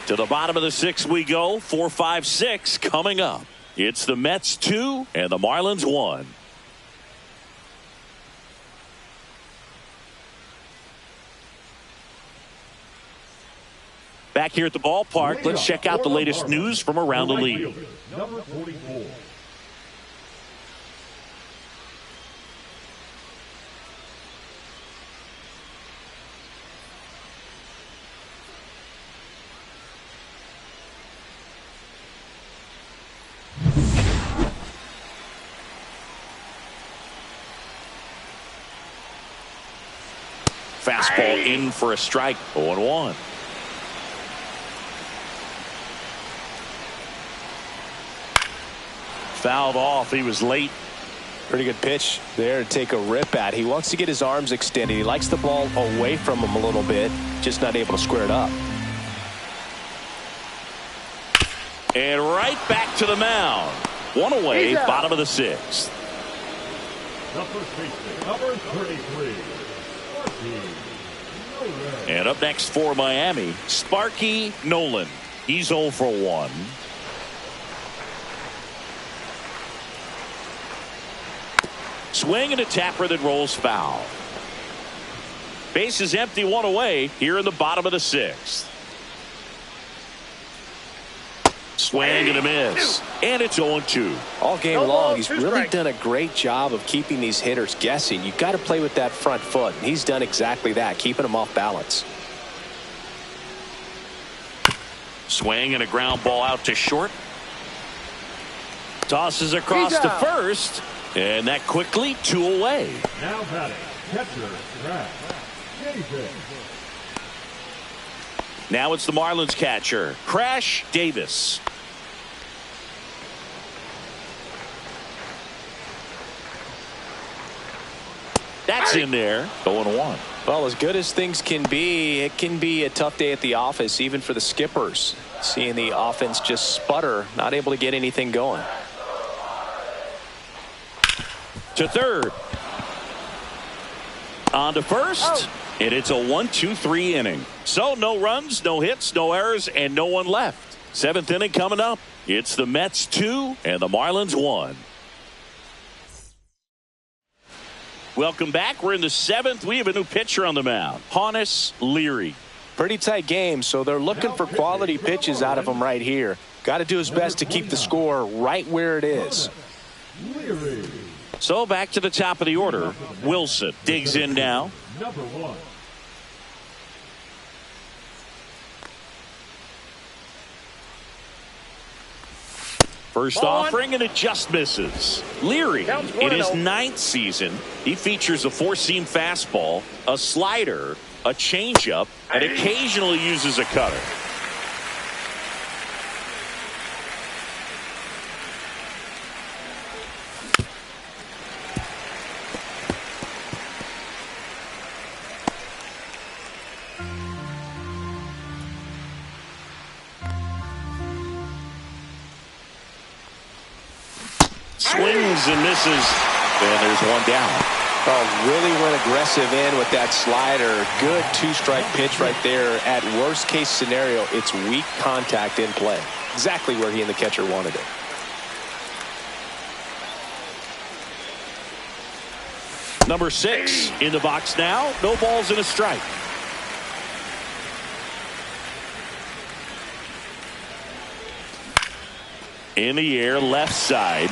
To the bottom of the sixth we go. 4, 5, 6 coming up. It's the Mets 2 and the Marlins 1. Back here at the ballpark, let's check out the latest news from around the league. Number 44. Fastball in for a strike. 0-1. Fouled off. He was late. Pretty good pitch there to take a rip at. He wants to get his arms extended. He likes the ball away from him a little bit, just not able to square it up. And right back to the mound. One away, bottom of the sixth. The first baseman, number 33. And up next for Miami, Sparky Nolan. He's 0 for 1. Swing and a tapper that rolls foul. Base is empty, one away here in the bottom of the sixth. Swing and a miss. And it's 0-2. All game long, he's really done a great job of keeping these hitters guessing. You've got to play with that front foot. And he's done exactly that, keeping them off balance. Swing and a ground ball out to short. Tosses across to first. And that quickly 2 away. Now batting, catcher, Davis. Now it's the Marlins catcher, Crash Davis. That's in there. 0-1. Well, as good as things can be, it can be a tough day at the office, even for the skippers. Seeing the offense just sputter, not able to get anything going. To third. On to first. And it's a 1-2-3 inning. So no runs, no hits, no errors, and no one left. Seventh inning coming up. It's the Mets 2 and the Marlins 1. Welcome back. We're in the seventh. We have a new pitcher on the mound, Honus Leary. Pretty tight game, so they're looking for quality pitches out of him right here. Got to do his best to keep the score right where it is. So back to the top of the order. Wilson digs in now. Number 1. First offering, and it just misses. Leary, in his 9th season, he features a four-seam fastball, a slider, a changeup, and occasionally uses a cutter. Swings and misses, and there's one down. Oh, really went aggressive in with that slider. Good two-strike pitch right there. At worst case scenario, it's weak contact in play. Exactly where he and the catcher wanted it. Number 6 in the box now. No balls and a strike. In the air, left side.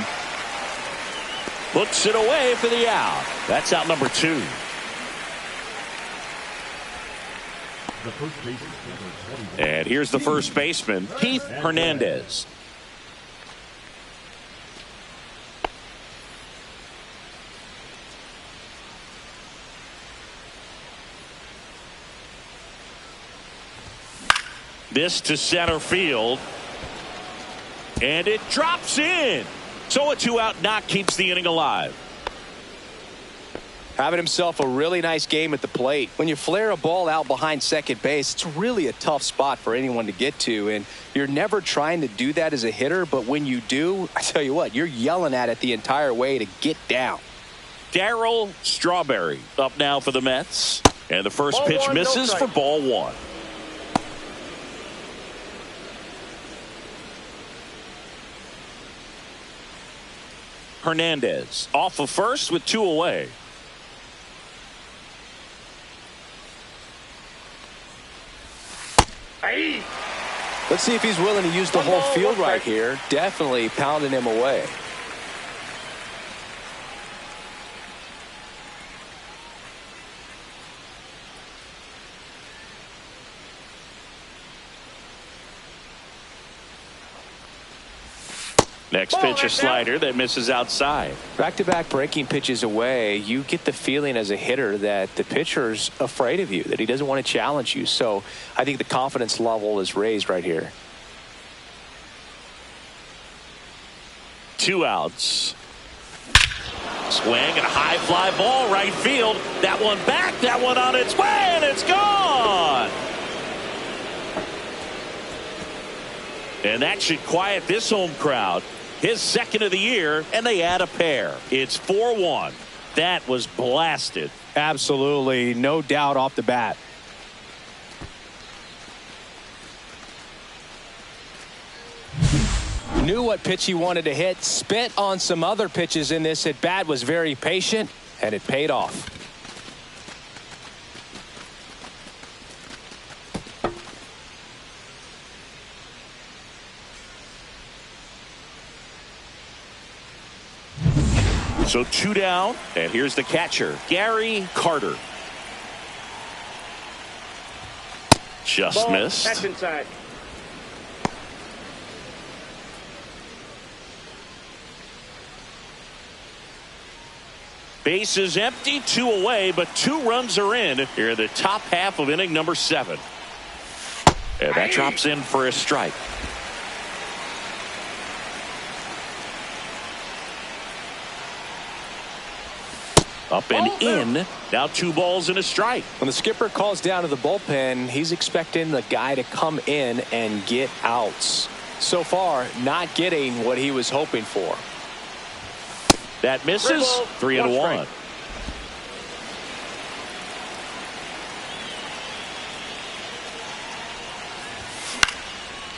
Hooks it away for the out. That's out number 2. And here's the first baseman, Keith Hernandez. This to center field. And it drops in. So a 2-out knock keeps the inning alive. Having himself a really nice game at the plate. When you flare a ball out behind second base, it's really a tough spot for anyone to get to. And you're never trying to do that as a hitter. But when you do, I tell you what, you're yelling at it the entire way to get down. Darryl Strawberry up now for the Mets. And the first pitch misses for ball 1. Hernandez off of first with 2 away. Let's see if he's willing to use the whole field right here. Definitely pounding him away. Next pitch, a slider that misses outside. Back-to-back breaking pitches away, you get the feeling as a hitter that the pitcher's afraid of you, that he doesn't want to challenge you. So I think the confidence level is raised right here. 2 outs. Swing and a high fly ball right field. That one back, that one on its way, and it's gone. And that should quiet this home crowd. His second of the year, and they add a pair. It's 4-1. That was blasted. Absolutely, no doubt off the bat. Knew what pitch he wanted to hit, spent on some other pitches in this at bat, was very patient, and it paid off. So 2 down, and here's the catcher, Gary Carter. Just missed. Catch inside. Base is empty, 2 away, but 2 runs are in here in the top half of inning number 7. And that drops in for a strike. Up and in. Now 2 balls and a strike. When the skipper calls down to the bullpen, he's expecting the guy to come in and get outs. So far, not getting what he was hoping for. That misses. 3-1.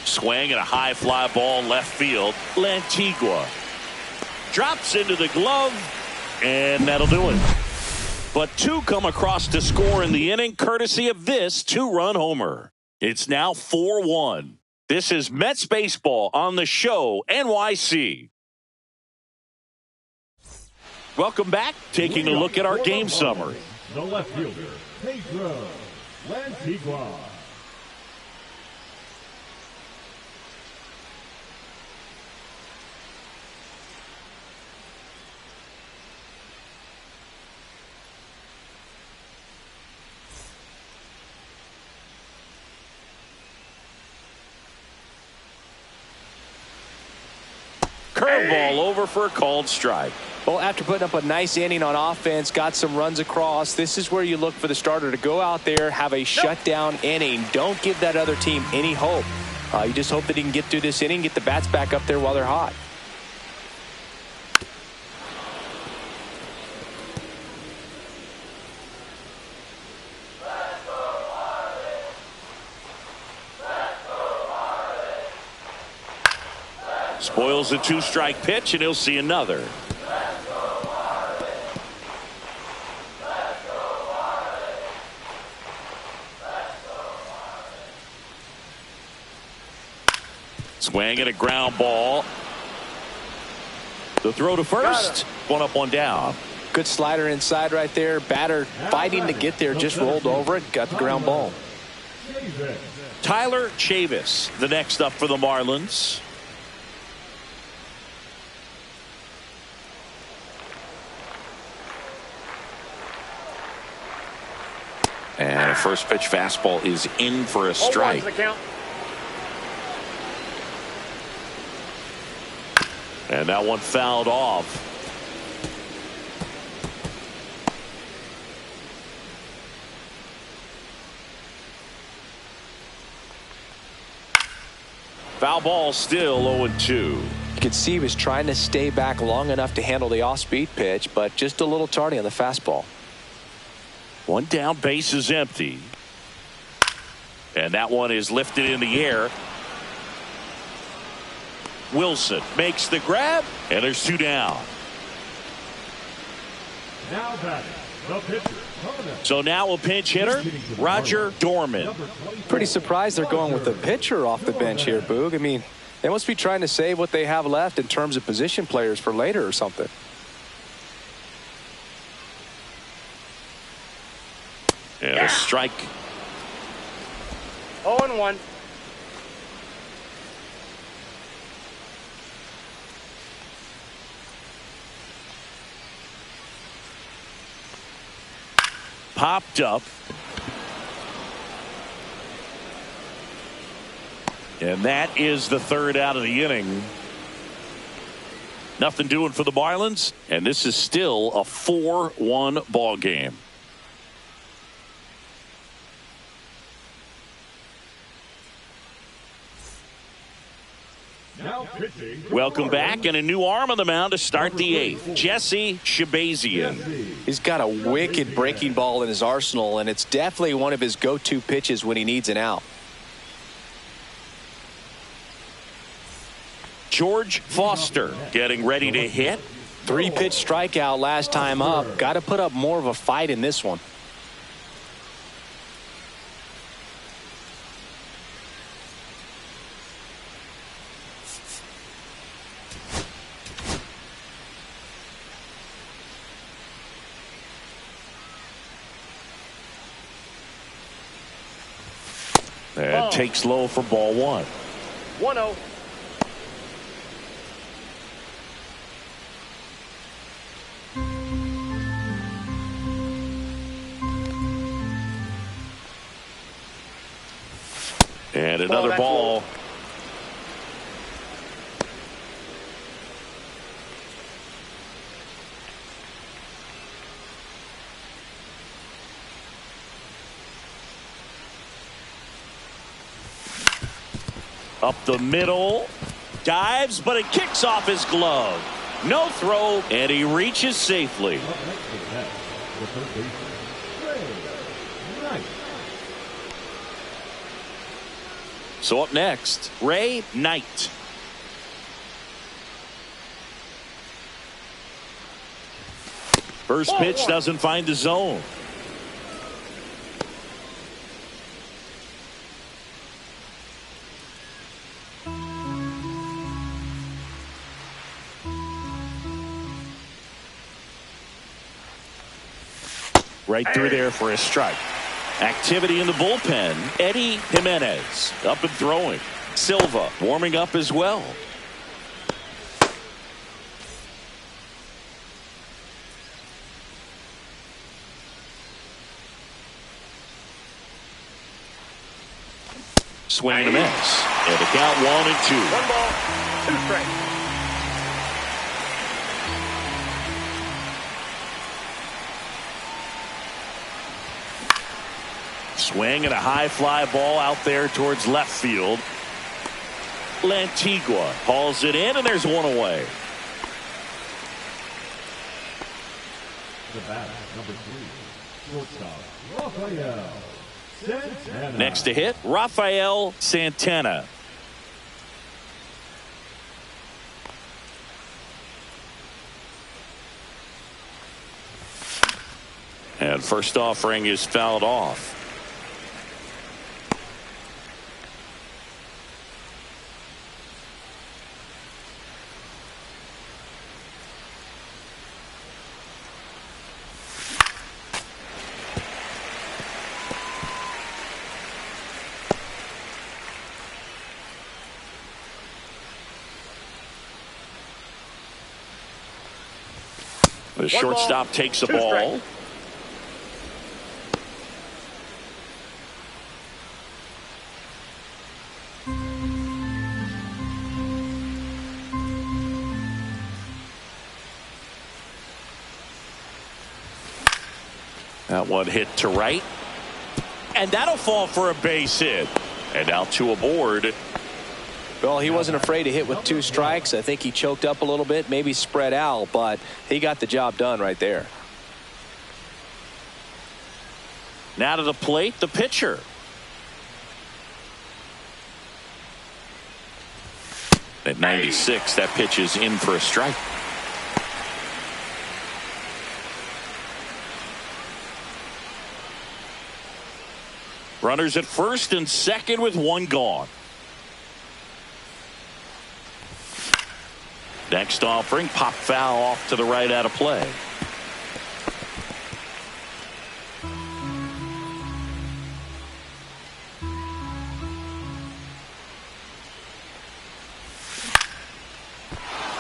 Swing and a high fly ball left field. Lantigua drops into the glove, and that'll do it. But 2 come across to score in the inning, courtesy of this 2-run homer. It's now 4-1. This is Mets baseball on the show, NYC. Welcome back. Taking a look at our game summary. The left fielder, Pedro Lantigua. Curveball over for a called strike. Well, after putting up a nice inning on offense, got some runs across, this is where you look for the starter to go out there, have a shutdown inning. Don't give that other team any hope. You just hope that he can get through this inning, get the bats back up there while they're hot. Spoils a 2-strike pitch, and he'll see another. Swing and a ground ball. The throw to first. 1 up, 1 down. Good slider inside right there. Batter fighting to get there, just rolled over it, got the ground ball. Tyler Chavis, the next up for the Marlins. And a first pitch fastball is in for a strike. And that one fouled off. Foul ball, still 0-2. You could see he was trying to stay back long enough to handle the off-speed pitch, but just a little tardy on the fastball. 1 down, base is empty. And that one is lifted in the air. Wilson makes the grab, and there's 2 down. Now batting, the pitcher. So now a pinch hitter, Roger Dorman. Pretty surprised they're going with the pitcher off the bench here, Boog. I mean, they must be trying to save what they have left in terms of position players for later or something. And a strike. 0-1. Popped up. And that is the third out of the inning. Nothing doing for the Marlins, and this is still a 4-1 ball game. Welcome back, and a new arm on the mound to start the eighth. Jesse Shabazian. He's got a wicked breaking ball in his arsenal, and it's definitely one of his go-to pitches when he needs an out. George Foster getting ready to hit. 3-pitch strikeout last time up. Got to put up more of a fight in this one. And takes low for ball one. 1-0. And another ball. Up the middle. Dives, but it kicks off his glove. No throw, and he reaches safely. So up next, Ray Knight. First pitch doesn't find the zone. Right through there for a strike. Activity in the bullpen. Eddie Jimenez up and throwing. Silva warming up as well. Swing and a miss. And the count 1-2. 1 ball, 2 strikes. Swing and a high fly ball out there towards left field. Lantigua hauls it in, and there's one away. The bat, number 3, shortstop, Rafael Santana. Next to hit, Rafael Santana. And first offering is fouled off. The shortstop takes the ball. That one hit to right. And that'll fall for a base hit. And now 2 aboard. Well, he wasn't afraid to hit with 2 strikes. I think he choked up a little bit, maybe spread out, but he got the job done right there. Now to the plate, the pitcher. At 96, that pitch is in for a strike. Runners at first and second with one gone. Next offering, pop foul off to the right out of play.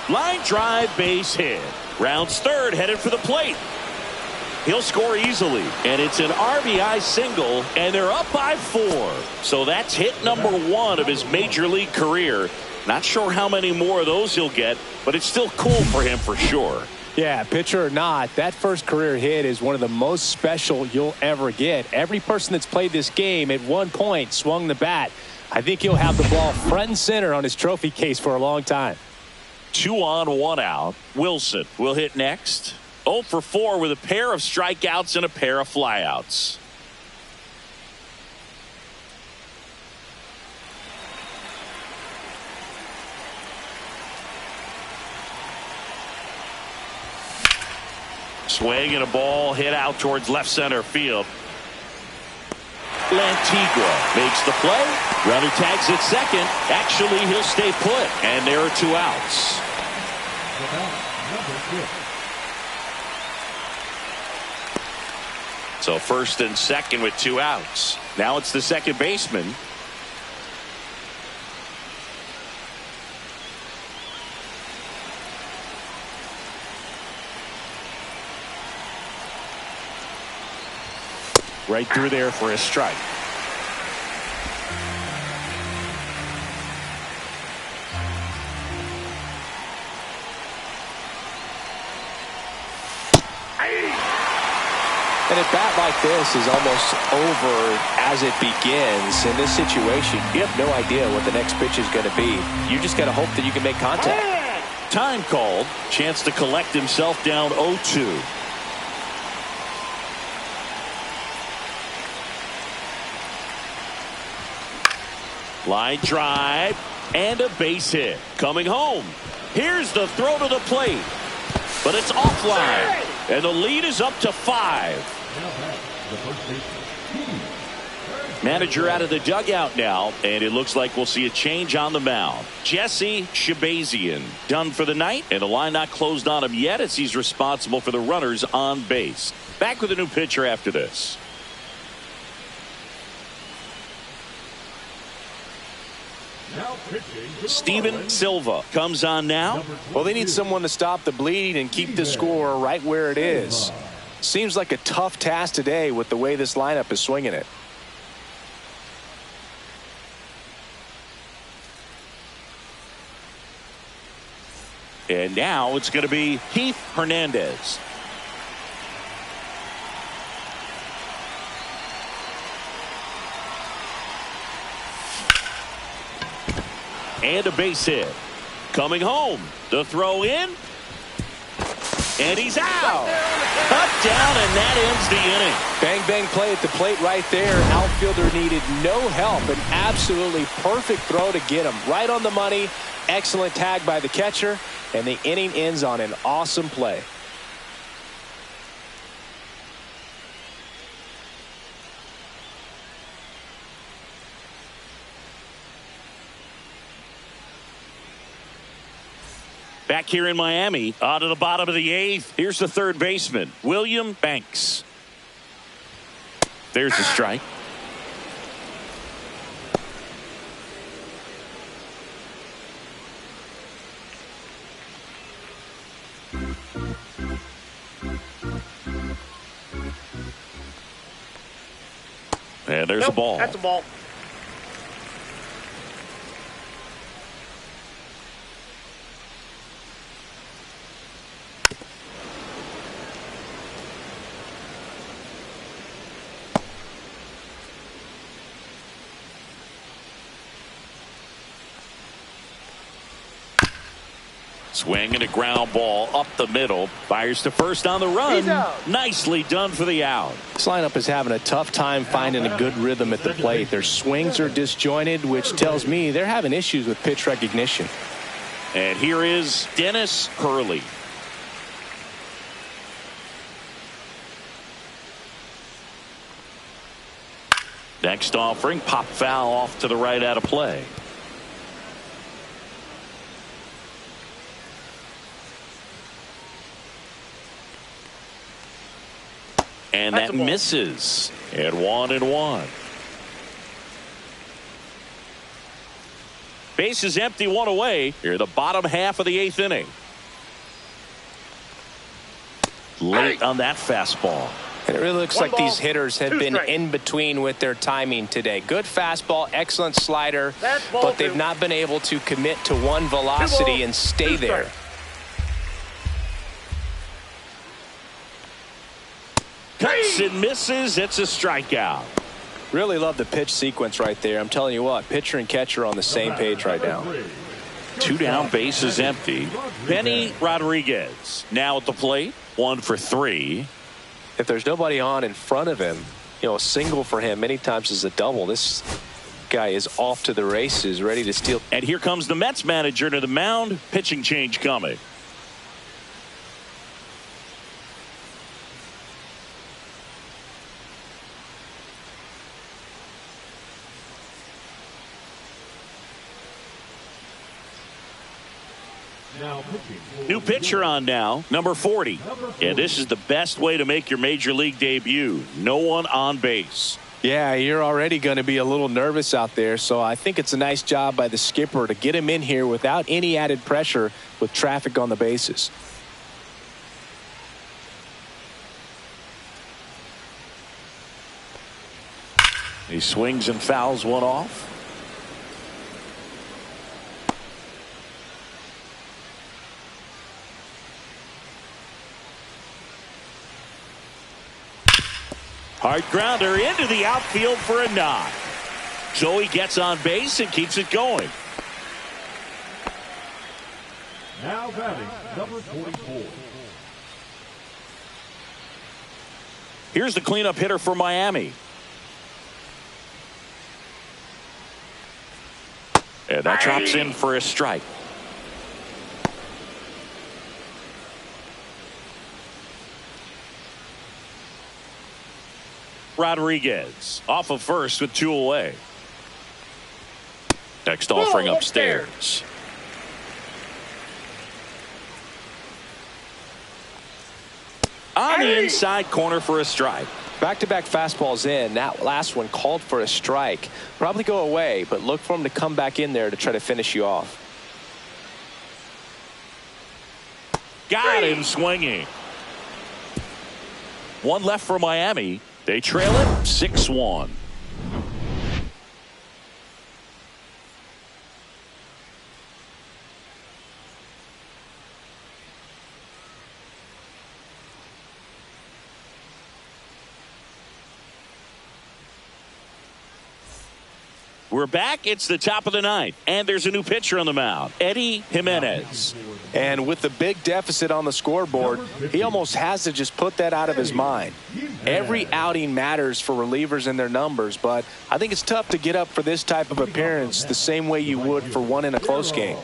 Line drive, base hit. Rounds third, headed for the plate. He'll score easily, and it's an RBI single, and they're up by 4. So that's hit number 1 of his major league career. Not sure how many more of those he'll get, but it's still cool for him for sure. Yeah, pitcher or not, that first career hit is one of the most special you'll ever get. Every person that's played this game at one point swung the bat. I think he'll have the ball front and center on his trophy case for a long time. 2 on, 1 out. Wilson will hit next. 0 for 4 with a pair of strikeouts and a pair of flyouts. Swing and a ball hit out towards left center field. Lantigua makes the play. Runner tags at second. Actually, he'll stay put. And there are 2 outs. So first and second with 2 outs. Now it's the second baseman. Right through there for a strike. And a bat like this is almost over as it begins. In this situation, you have no idea what the next pitch is going to be. You just got to hope that you can make contact. Time called. Chance to collect himself down 0-2. Line drive and a base hit. Coming home. Here's the throw to the plate. But it's offline. And the lead is up to 5. Manager out of the dugout now, and it looks like we'll see a change on the mound. Jesse Shabazian done for the night, and the line not closed on him yet as he's responsible for the runners on base. Back with a new pitcher after this. Steven Silva comes on now. Well, they need someone to stop the bleeding and keep the score right where it is. Seems like a tough task today with the way this lineup is swinging it. And now it's going to be Keith Hernandez. And a base hit. Coming home. The throw in. And he's out. Cut down, and that ends the inning. Bang, bang play at the plate right there. Outfielder needed no help. An absolutely perfect throw to get him right on the money. Excellent tag by the catcher. And the inning ends on an awesome play. Back here in Miami, out of the bottom of the 8th. Here's the third baseman, William Banks. There's the strike. And there's a ball. That's a ball. Swing and a ground ball up the middle. Fires to first on the run. Nicely done for the out. This lineup is having a tough time finding a good rhythm at the plate. Their swings are disjointed, which tells me they're having issues with pitch recognition. And here is Dennis Hurley. Next offering, pop foul off to the right out of play. And that misses at 1-1. Base is empty, one away. Here, the bottom half of the 8th inning. Late on that fastball. And it really looks like these hitters have been in between with their timing today. Good fastball, excellent slider, but they've not been able to commit to one velocity and stay there. Cuts and misses. It's a strikeout. Really love the pitch sequence right there. I'm telling you what, pitcher and catcher on the same page right now. 2 down, bases empty. Benny Rodriguez now at the plate. 1 for 3. If there's nobody on in front of him, you know, a single for him many times is a double. This guy is off to the races, ready to steal. And here comes the Mets manager to the mound. Pitching change coming. New pitcher on now, number 40. And this is the best way to make your major league debut. No one on base. Yeah, you're already going to be a little nervous out there, so I think it's a nice job by the skipper to get him in here without any added pressure with traffic on the bases. He swings and fouls one off. Hard grounder into the outfield for a knock. So he gets on base and keeps it going. Now batting, number 44. Here's the cleanup hitter for Miami. And that drops in for a strike. Rodriguez off of first with 2 away. Next offering upstairs. On the inside corner for a strike. Back-to-back fastballs in. That last one called for a strike. Probably go away, but look for him to come back in there to try to finish you off. Got him swinging. 1 left for Miami. They trail it 6-1. We're back. It's the top of the 9th, and there's a new pitcher on the mound, Eddie Jimenez. And with the big deficit on the scoreboard, he almost has to just put that out of his mind. Every outing matters for relievers and their numbers, but I think it's tough to get up for this type of appearance the same way you would for one in a close game.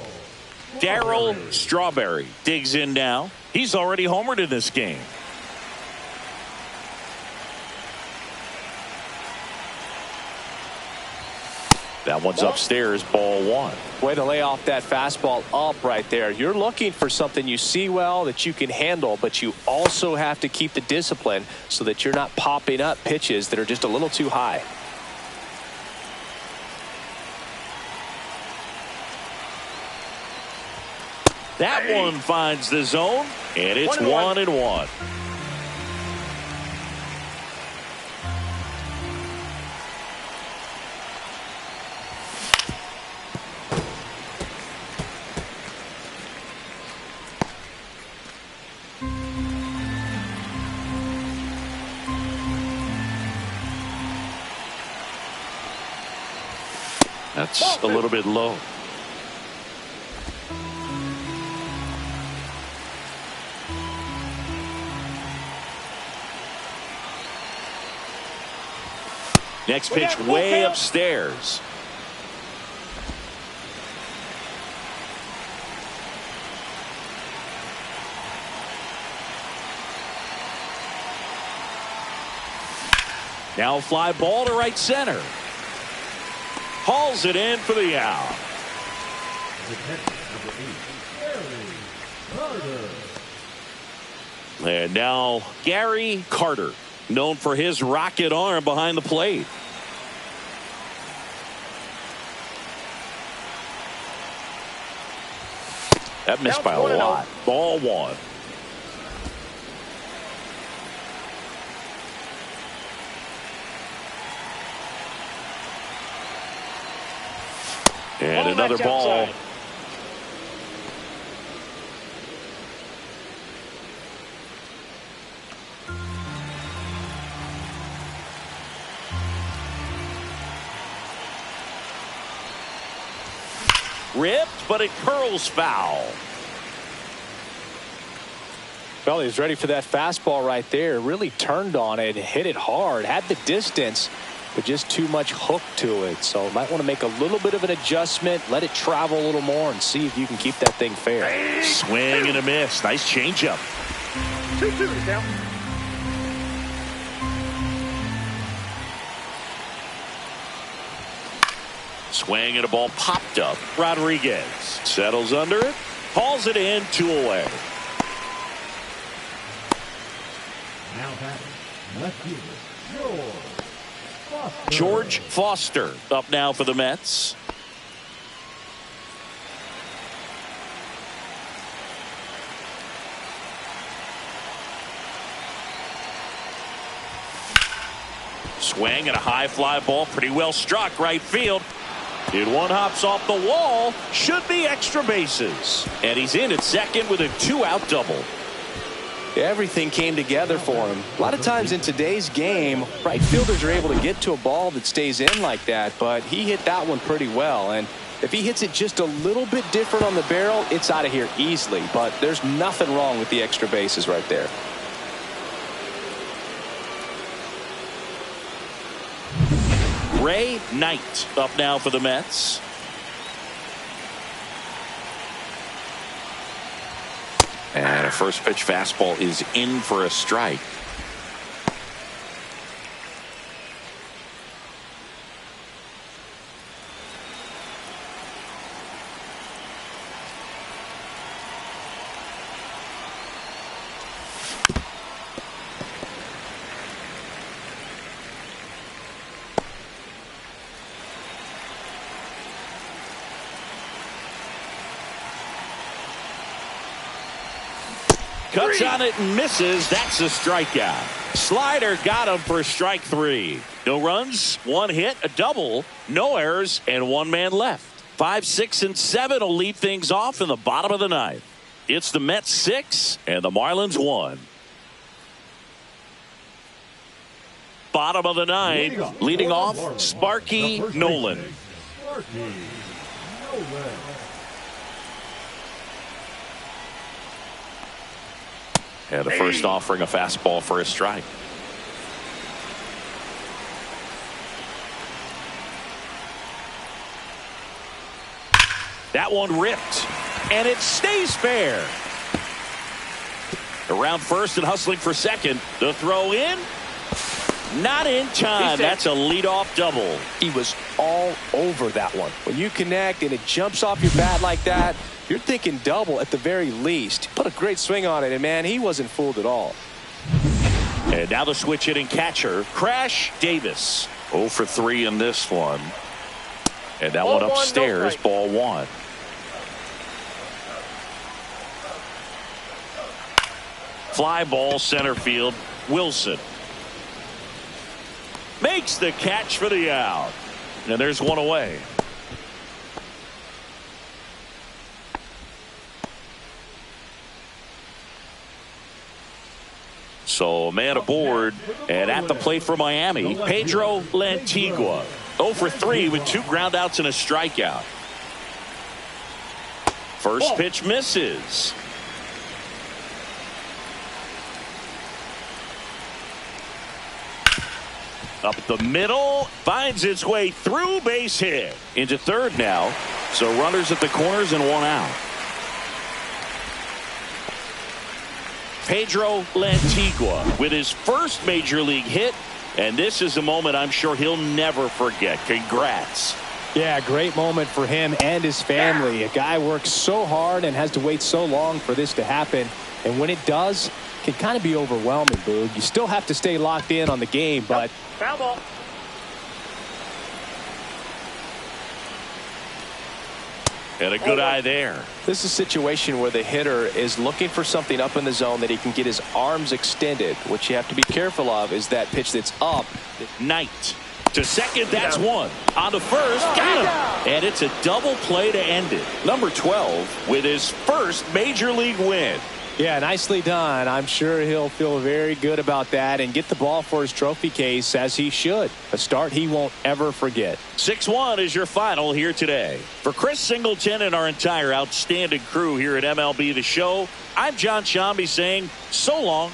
Darryl Strawberry digs in now. He's already homered in this game. That one's upstairs, ball 1. Way to lay off that fastball up right there. You're looking for something you see well that you can handle, but you also have to keep the discipline so that you're not popping up pitches that are just a little too high. That one finds the zone, and it's 1-1. That's a little bit low. Next pitch way upstairs. Now fly ball to right center. Hauls it in for the out. And now Gary Carter, known for his rocket arm behind the plate. That missed by a lot. Ball one. And another ball. Ripped, but it curls foul. Well, he was ready for that fastball right there. Really turned on it, hit it hard, had the distance, but just too much hook to it. So might want to make a little bit of an adjustment, let it travel a little more, and see if you can keep that thing fair. Swing and a miss. Nice changeup. 2-2 now. Swing and a ball popped up. Rodriguez settles under it, hauls it in, 2 away. Now batting, left fielder, George Foster up now for the Mets. Swing and a high fly ball, pretty well struck right field. And one hops off the wall, should be extra bases. And he's in at second with a 2-out double. Everything came together for him. A lot of times in today's game, right fielders are able to get to a ball that stays in like that, but he hit that one pretty well. And if he hits it just a little bit different on the barrel, it's out of here easily. But there's nothing wrong with the extra bases right there. Ray Knight up now for the Mets. And a first pitch fastball is in for a strike. Cuts on it and misses. That's a strikeout. Slider got him for strike 3. No runs, 1 hit, a double, no errors, and 1 man left. 5, 6, and 7 will lead things off in the bottom of the 9th. It's the Mets 6 and the Marlins 1. Bottom of the 9th, leading off, Sparky Nolan. And the first offering a fastball for a strike. That one ripped, and it stays fair. Around first and hustling for second. The throw in. Not in time. That's a leadoff double. He was all over that one. When you connect and it jumps off your bat like that, you're thinking double at the very least. Put a great swing on it, and man, he wasn't fooled at all. And now the switch hitting catcher, Crash Davis. 0 for 3 in this one. And that one upstairs, ball 1. Fly ball center field, Wilson. Makes the catch for the out. And there's 1 away. So a man aboard, and at the plate for Miami, Pedro Lantigua. 0 for 3 with 2 groundouts and a strikeout. First pitch misses. Up the middle, finds its way through, base hit. Into third now, so runners at the corners and 1 out. Pedro Lantigua with his first major league hit And this is a moment I'm sure he'll never forget. Congrats. Yeah, great moment for him and his family. A guy works so hard and has to wait so long for this to happen. And when it does, it can kind of be overwhelming, Boog. You still have to stay locked in on the game, but... Foul ball. And a good eye there. This is a situation where the hitter is looking for something up in the zone that he can get his arms extended. What you have to be careful of is that pitch that's up. Knight to second. That's one. On to first. Got him. And it's a double play to end it. Number 12 with his first major league win. Yeah, nicely done. I'm sure he'll feel very good about that and get the ball for his trophy case, as he should. A start he won't ever forget. 6-1 is your final here today. For Chris Singleton and our entire outstanding crew here at MLB The Show, I'm John Shambi saying so long.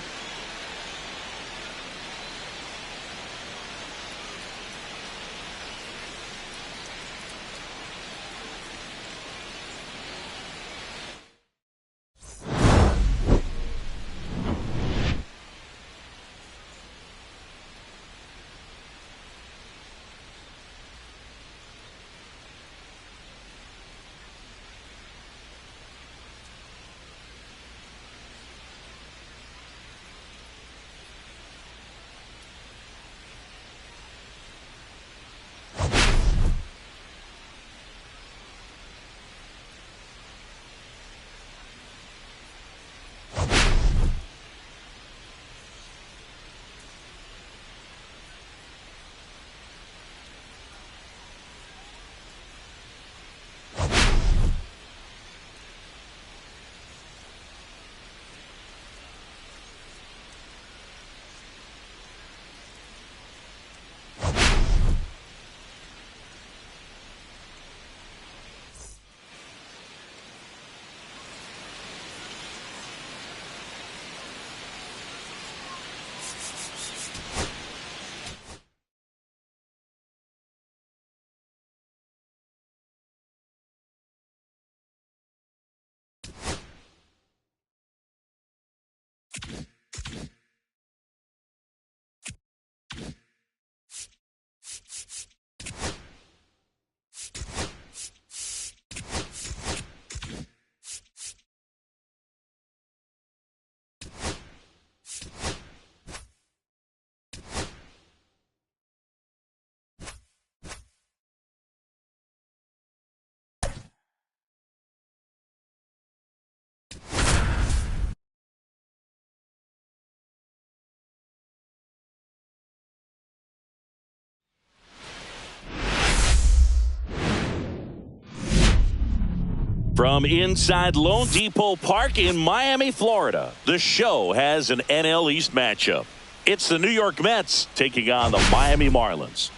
From inside Lone Depot Park in Miami, Florida, the show has an NL East matchup. It's the New York Mets taking on the Miami Marlins.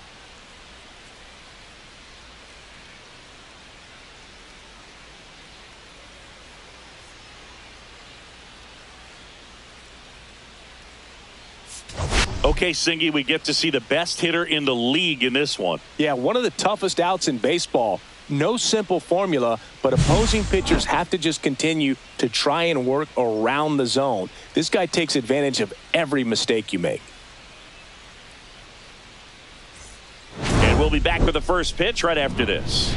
Okay, Singy, we get to see the best hitter in the league in this one. Yeah, one of the toughest outs in baseball. No simple formula, but opposing pitchers have to just continue to try and work around the zone. This guy takes advantage of every mistake you make. And we'll be back with the first pitch right after this.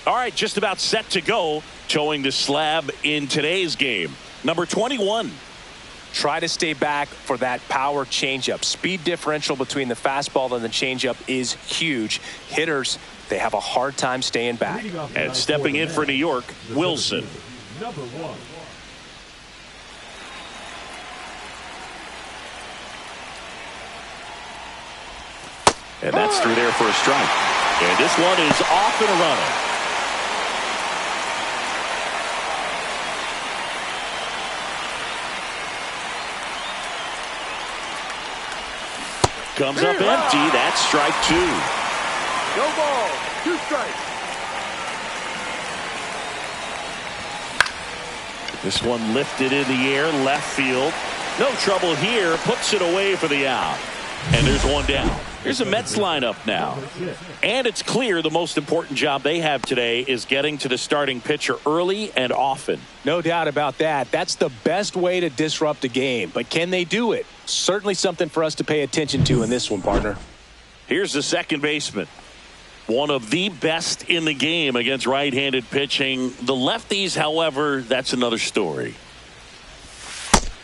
All right, just about set to go. Towing the slab in today's game. Number 21. Try to stay back for that power changeup. Speed differential between the fastball and the changeup is huge. Hitters, they have a hard time staying back. And stepping in for New York, Wilson. Number 1. And that's through there for a strike. And this one is off and running. Comes up empty. That's strike 2. No ball. 2 strikes. This one lifted in the air, left field. No trouble here. Puts it away for the out. And there's one down. Here's a Mets lineup now. And it's clear the most important job they have today is getting to the starting pitcher early and often. No doubt about that. That's the best way to disrupt a game. But can they do it? Certainly something for us to pay attention to in this one, partner. Here's the second baseman. One of the best in the game against right-handed pitching. The lefties, however, that's another story.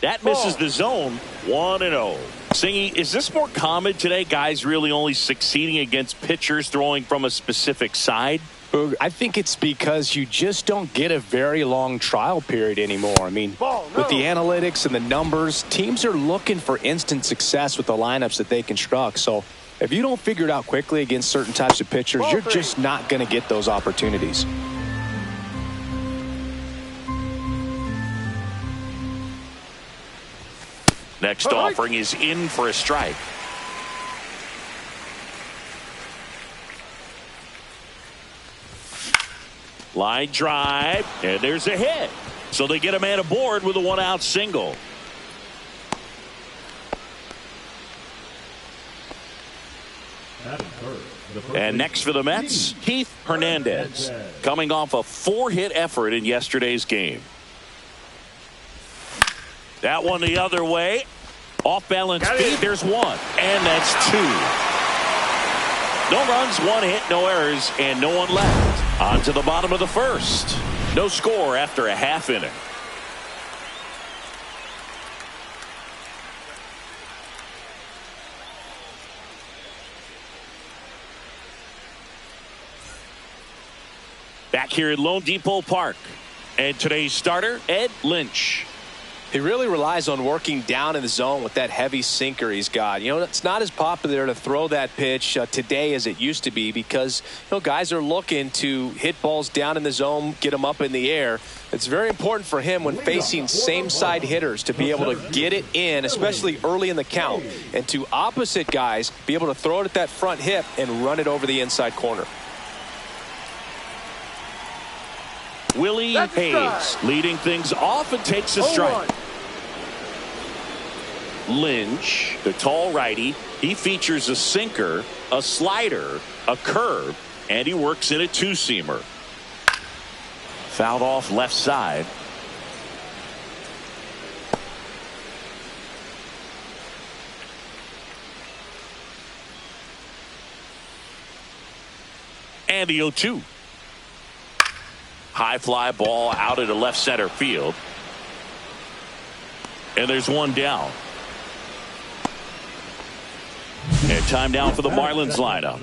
That misses the zone. 1-0. Singy, is this more common today? Guys really only succeeding against pitchers throwing from a specific side? I think it's because you just don't get a very long trial period anymore. I mean, with the analytics and the numbers, teams are looking for instant success with the lineups that they construct. So if you don't figure it out quickly against certain types of pitchers, you're just not going to get those opportunities. Next offering is in for a strike. Line drive, and there's a hit. So they get a man aboard with a one-out single. And next for the Mets, Keith Hernandez, coming off a 4-hit effort in yesterday's game. That one the other way. Off balance speed, there's one. And that's two. No runs, one hit, no errors, and no one left. On to the bottom of the first. No score after a half inning. Back here at Lone Depot Park. And today's starter, Ed Lynch. He really relies on working down in the zone with that heavy sinker he's got. You know, it's not as popular to throw that pitch today as it used to be because, you know, guys are looking to hit balls down in the zone, get them up in the air. It's very important for him when facing same-side hitters to be able to get it in, especially early in the count, and to opposite guys be able to throw it at that front hip and run it over the inside corner. Willie Hayes leading things off and takes a strike. Lynch, the tall righty, he features a sinker, a slider, a curve, and he works in a two-seamer. Fouled off left side. And the 0-2. High fly ball out into left center field. And there's one down. And time down for the Marlins lineup.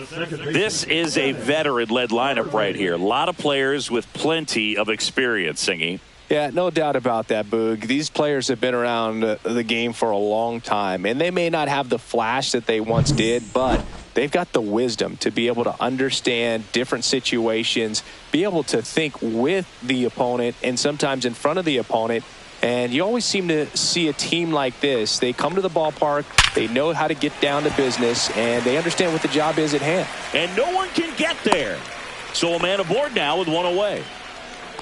This is a veteran-led lineup right here. A lot of players with plenty of experience, Singy. Yeah, no doubt about that, Boog. These players have been around the game for a long time, and they may not have the flash that they once did, but they've got the wisdom to be able to understand different situations, be able to think with the opponent and sometimes in front of the opponent. And you always seem to see a team like this. They come to the ballpark, they know how to get down to business, and they understand what the job is at hand. And no one can get there. So a man aboard now with one away.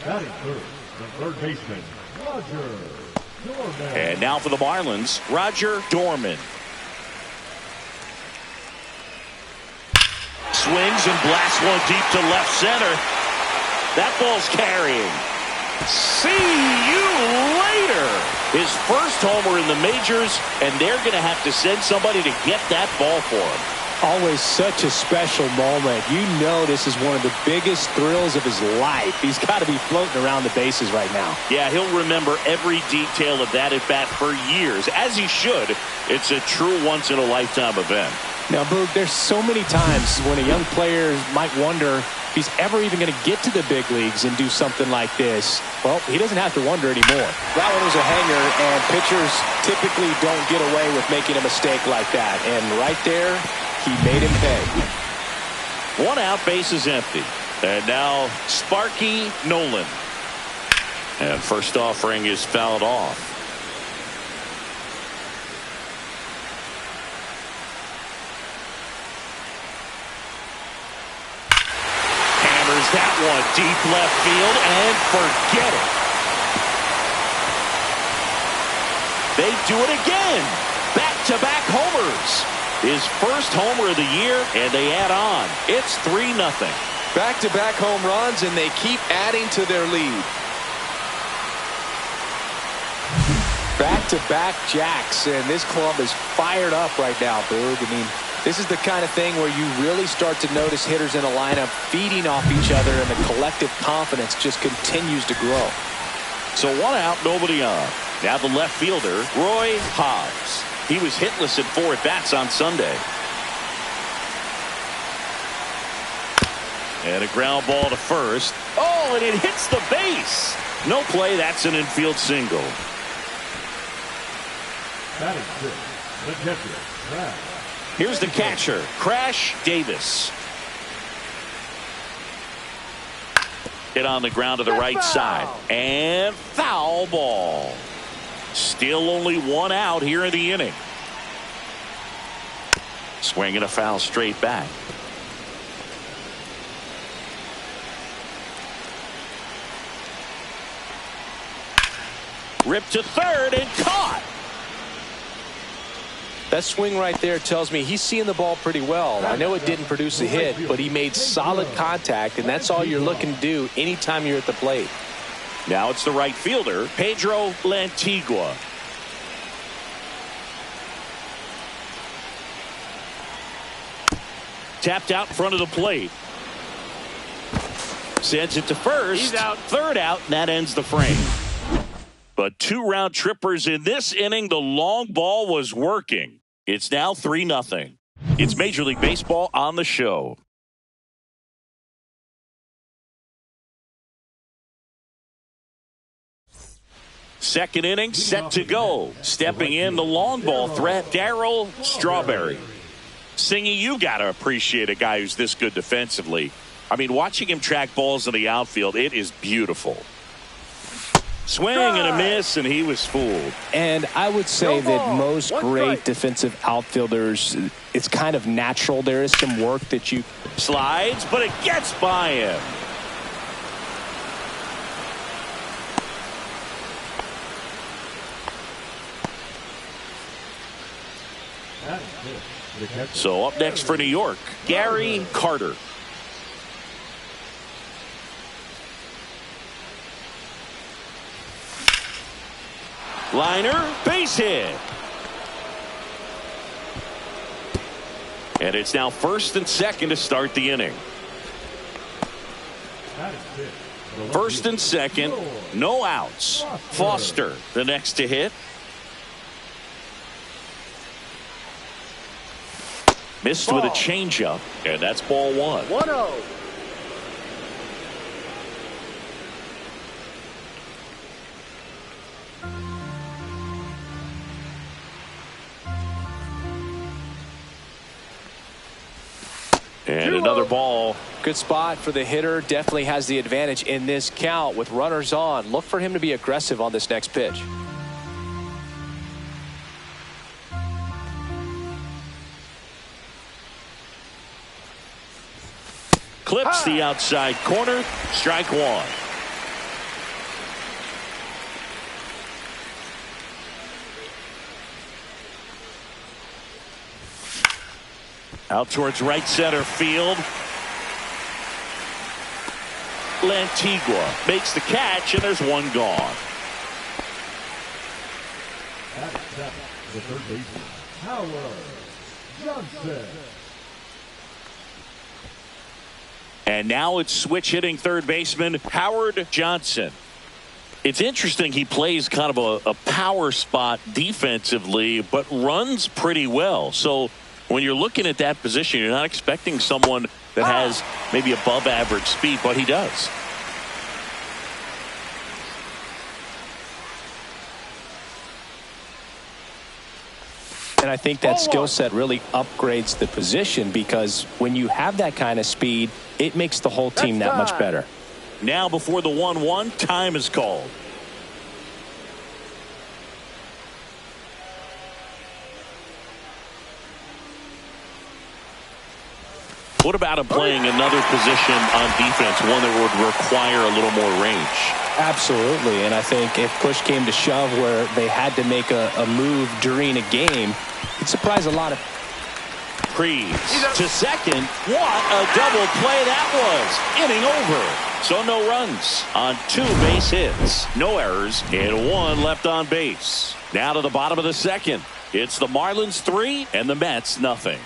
Batting first, the third baseman, Roger Dorman. And now for the Marlins, Roger Dorman. Swings and blasts one deep to left center. That ball's carrying. See you later. His first homer in the majors, and they're going to have to send somebody to get that ball for him. Always such a special moment. You know this is one of the biggest thrills of his life. He's got to be floating around the bases right now. Yeah, he'll remember every detail of that at bat for years, as he should. It's a true once-in-a-lifetime event. Now, Boog, there's so many times when a young player might wonder if he's ever even going to get to the big leagues and do something like this. Well, he doesn't have to wonder anymore. That one was a hanger, and pitchers typically don't get away with making a mistake like that. And right there, he made him pay. One out, base is empty. And now Sparky Nolan. And first offering is fouled off. That one deep left field, and forget it. They do it again. Back-to-back homers. his first homer of the year, and they add on. It's 3-0. Back-to-back home runs, and they keep adding to their lead. Back-to-back jacks, and this club is fired up right now, Boog. I mean, this is the kind of thing where you really start to notice hitters in a lineup feeding off each other, and the collective confidence just continues to grow. So 1 out, nobody on. Now the left fielder, Roy Hobbs. He was hitless at 4 at-bats on Sunday. And a ground ball to first. Oh, and it hits the base. No play. That's an infield single. That is good. The catcher, Crash. Here's the catcher, Crash Davis. Hit on the ground to the right side. And foul ball. Still only 1 out here in the inning. Swinging a foul straight back. Ripped to third and caught. That swing right there tells me he's seeing the ball pretty well. I know it didn't produce a hit, but he made solid contact, and that's all you're looking to do anytime you're at the plate. Now it's the right fielder, Pedro Lantigua. Tapped out in front of the plate. Sends it to first. He's out. Third out, and that ends the frame. But 2 round trippers in this inning. The long ball was working. It's now 3-0. It's Major League Baseball on the show. Second inning set to go. Stepping in the long ball threat, Darryl Strawberry. Singy, you got to appreciate a guy who's this good defensively. I mean, watching him track balls in the outfield, it is beautiful. Swing and a miss, and he was fooled. And I would say that most great defensive outfielders, it's kind of natural. There is some work that you... Slides, but it gets by him. That is good. The catcher. So up next for New York, Gary Carter. Liner, base hit. And it's now first and second to start the inning. That is it. First and second, no outs. Foster, the next to hit. Missed with a changeup, and that's ball 1. 1-0. And another ball. Good spot for the hitter. Definitely has the advantage in this count with runners on. Look for him to be aggressive on this next pitch. Clips the outside corner. Strike 1. Out towards right center field. Lantigua makes the catch, and there's 1 gone. That is 7. The third baseman, Howard Johnson. And now it's switch hitting third baseman Howard Johnson. It's interesting, he plays kind of a power spot defensively, but runs pretty well. So when you're looking at that position, you're not expecting someone that has maybe above average speed, but he does. And I think that skill set really upgrades the position, because when you have that kind of speed, it makes the whole team that much better. Now before the 1-1, time is called. What about him playing another position on defense, one that would require a little more range? Absolutely, and I think if push came to shove where they had to make a move during a game, it'd surprise a lot of... Crease to second. What a double play that was. Inning over. So no runs on 2 base hits. No errors and 1 left on base. Now to the bottom of the second. It's the Marlins 3 and the Mets nothing.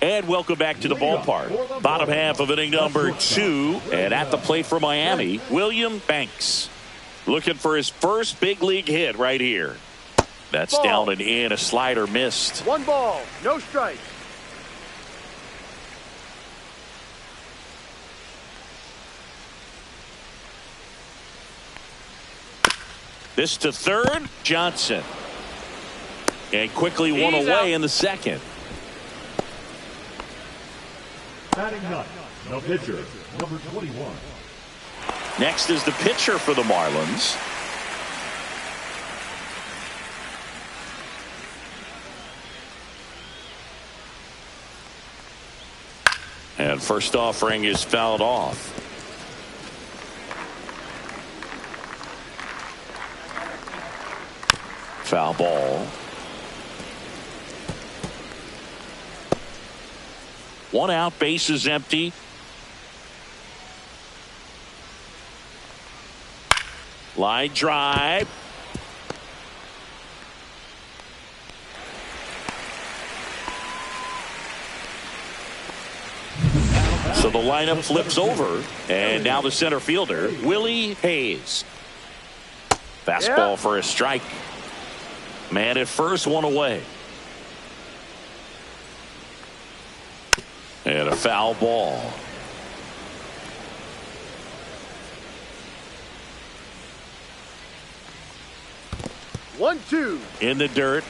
And welcome back to the ballpark. Bottom half of inning number 2. And at the plate for Miami, William Banks. Looking for his first big league hit right here. That's ball. Down and in. A slider missed. 1 ball, no strike. This to third. Johnson. And quickly one away out. in the second. Batting ninth, the pitcher, number 21. Next is the pitcher for the Marlins. And first offering is fouled off. Foul ball. 1 out, base is empty. Line drive. So the lineup flips over, and now the center fielder, Willie Hayes. Fastball for a strike. Man at first, 1 away. And a foul ball. One, two. In the dirt.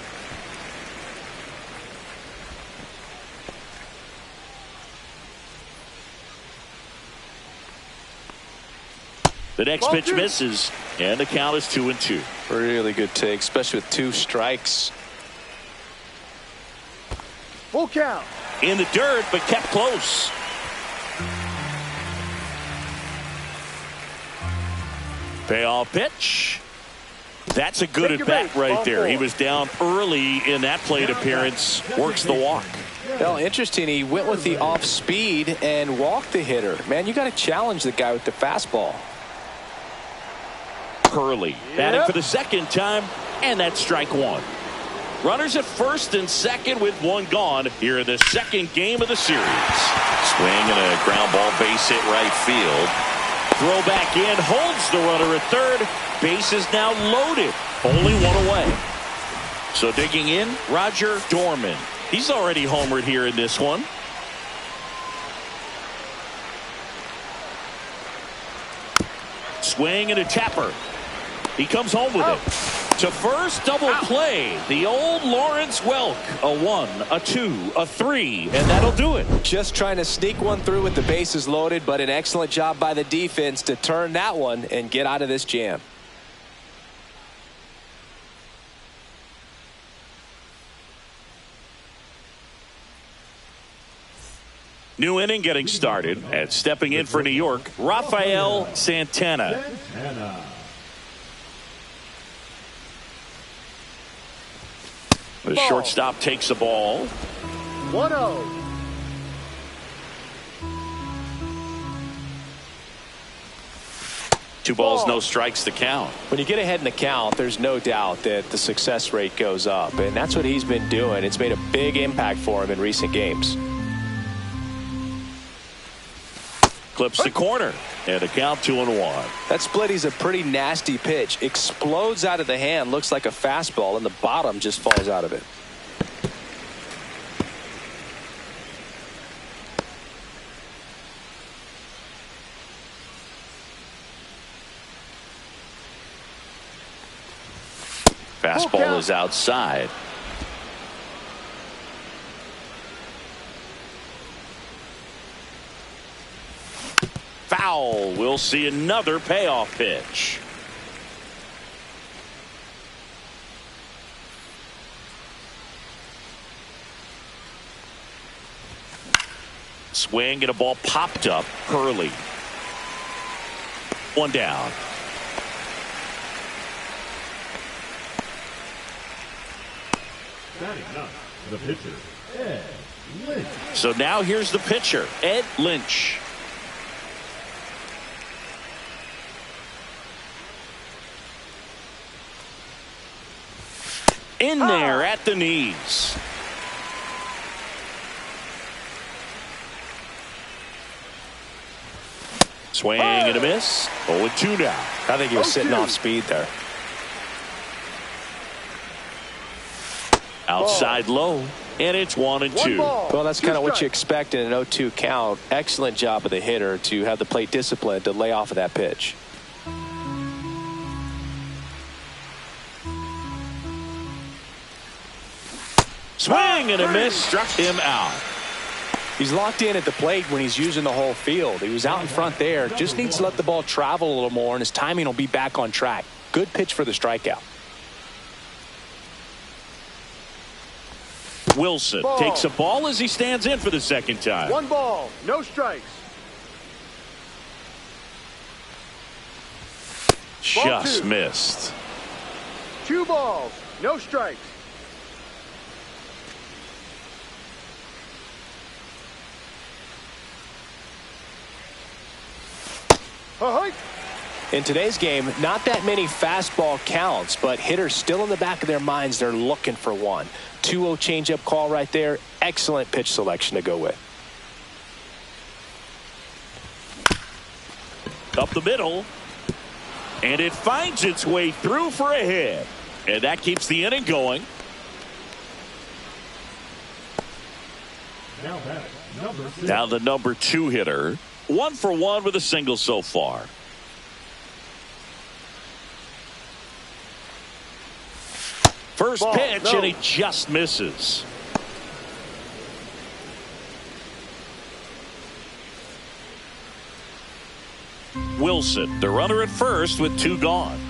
The next Ball pitch 2. misses, and the count is 2-2. Really good take, especially with 2 strikes. Full count. In the dirt, but kept close. Payoff pitch. That's a good Take at your bat base. right Ball there. 4. He was down early in that plate appearance. Works the walk. Well, interesting. He went with the off speed and walked the hitter. Man, you got to challenge the guy with the fastball. Hurley batting for the second time, and that's strike 1. Runners at first and second with 1 gone here in the second game of the series. Swing and a ground ball base hit right field. Throw back in, holds the runner at third. Base is now loaded. Only 1 away. So digging in, Roger Dorman. He's already homered here in this one. Swing and a tapper. He comes home with it. To first, double play. The old Lawrence Welk. A 1, a 2, a 3, and that'll do it. Just trying to sneak one through with the bases loaded, but an excellent job by the defense to turn that one and get out of this jam. New inning getting started, and stepping in for New York, Rafael Santana. The shortstop takes the ball. 1-0. Two balls, no strikes to count. When you get ahead in the count, there's no doubt that the success rate goes up, and that's what he's been doing. It's made a big impact for him in recent games. Clips the corner, and a count 2-1. That splitty's a pretty nasty pitch. Explodes out of the hand, looks like a fastball, and the bottom just falls out of it. Fastball is outside. Foul. We'll see another payoff pitch. Swing and a ball popped up. Hurley. 1 down. Batting up, the pitcher, Ed Lynch. So now here's the pitcher, Ed Lynch. In there at the knees. Swing and a miss. 0-2 now. I think he was sitting off speed there. Outside low, and it's 1-2. Well, that's kind of what you expect in an 0-2 count. Excellent job of the hitter to have the plate discipline to lay off of that pitch. Swing and a miss, struck him out. He's locked in at the plate when he's using the whole field. He was out in front there. Just needs to let the ball travel a little more, and his timing will be back on track. Good pitch for the strikeout. Wilson takes a ball as he stands in for the second time. 1 ball, no strikes. Just missed. 2 balls, no strikes. In today's game, not that many fastball counts, but hitters still in the back of their minds, they're looking for one. 2-0 changeup call right there. Excellent pitch selection to go with. Up the middle. And it finds its way through for a hit. And that keeps the inning going. Now the number 2 hitter. 1 for 1 with a single so far. First pitch, and he just misses. Wilson, the runner at first with 2 gone.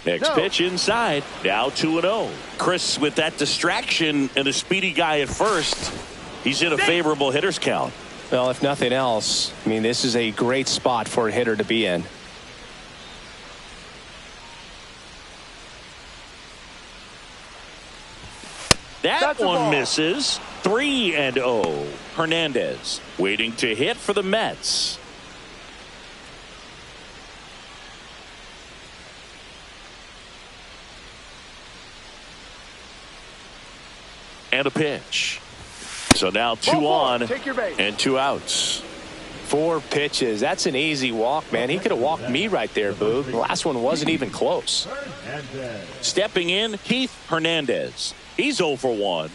Next pitch inside. Now 2-0. Chris, with that distraction and a speedy guy at first, he's in a favorable hitter's count. Well, if nothing else, I mean, this is a great spot for a hitter to be in. That one misses. 3-0. Hernandez waiting to hit for the Mets. And a pitch. So now 2 on and 2 outs. 4 pitches. That's an easy walk, man. He could have walked me right there, Boog. The last one wasn't even close. Stepping in, Keith Hernandez. He's 0 for 1.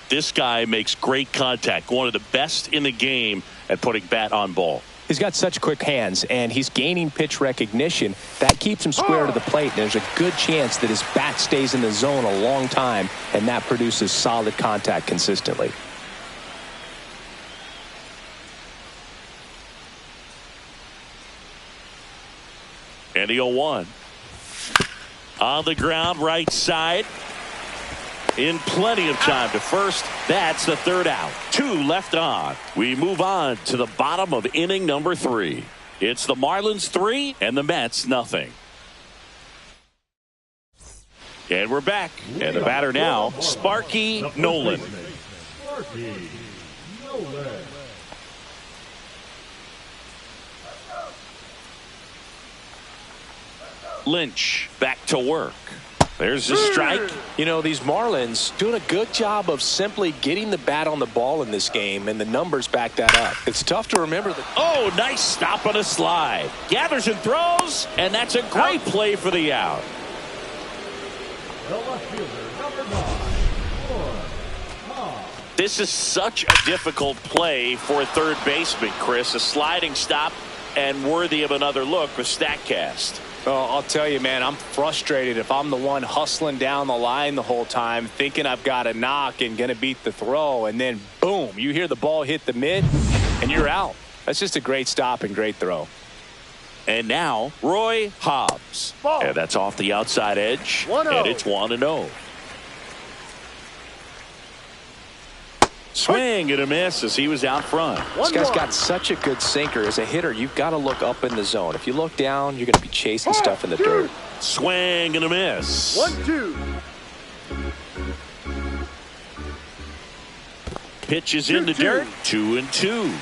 This guy makes great contact. One of the best in the game at putting bat on ball. He's got such quick hands, and he's gaining pitch recognition. That keeps him square to the plate, and there's a good chance that his bat stays in the zone a long time, and that produces solid contact consistently. And the 0-1. On the ground, right side. In plenty of time to first. That's the 3rd out. 2 left on. We move on to the bottom of inning number 3. It's the Marlins 3 and the Mets nothing. And we're back. And the batter now, Sparky Nolan. Sparky Nolan. Lynch back to work. There's a strike. You know, these Marlins doing a good job of simply getting the bat on the ball in this game, and the numbers back that up. It's tough to remember that. Oh, nice stop on a slide. Gathers and throws, and that's a great play for the out. The left fielder, number 9. This is such a difficult play for a third baseman, Chris. A sliding stop and worthy of another look with StatCast. Well, I'll tell you, man, I'm frustrated if I'm the one hustling down the line the whole time, thinking I've got a knock and going to beat the throw, and then, boom, you hear the ball hit the mid, and you're out. That's just a great stop and great throw. And now, Roy Hobbs. And that's off the outside edge, and it's 1-0. Swing and a miss as he was out front. This guy's got such a good sinker. As a hitter, you've got to look up in the zone. If you look down, you're going to be chasing stuff in the dirt. Swing and a miss. 1-2. Pitch is in the dirt. 2-2.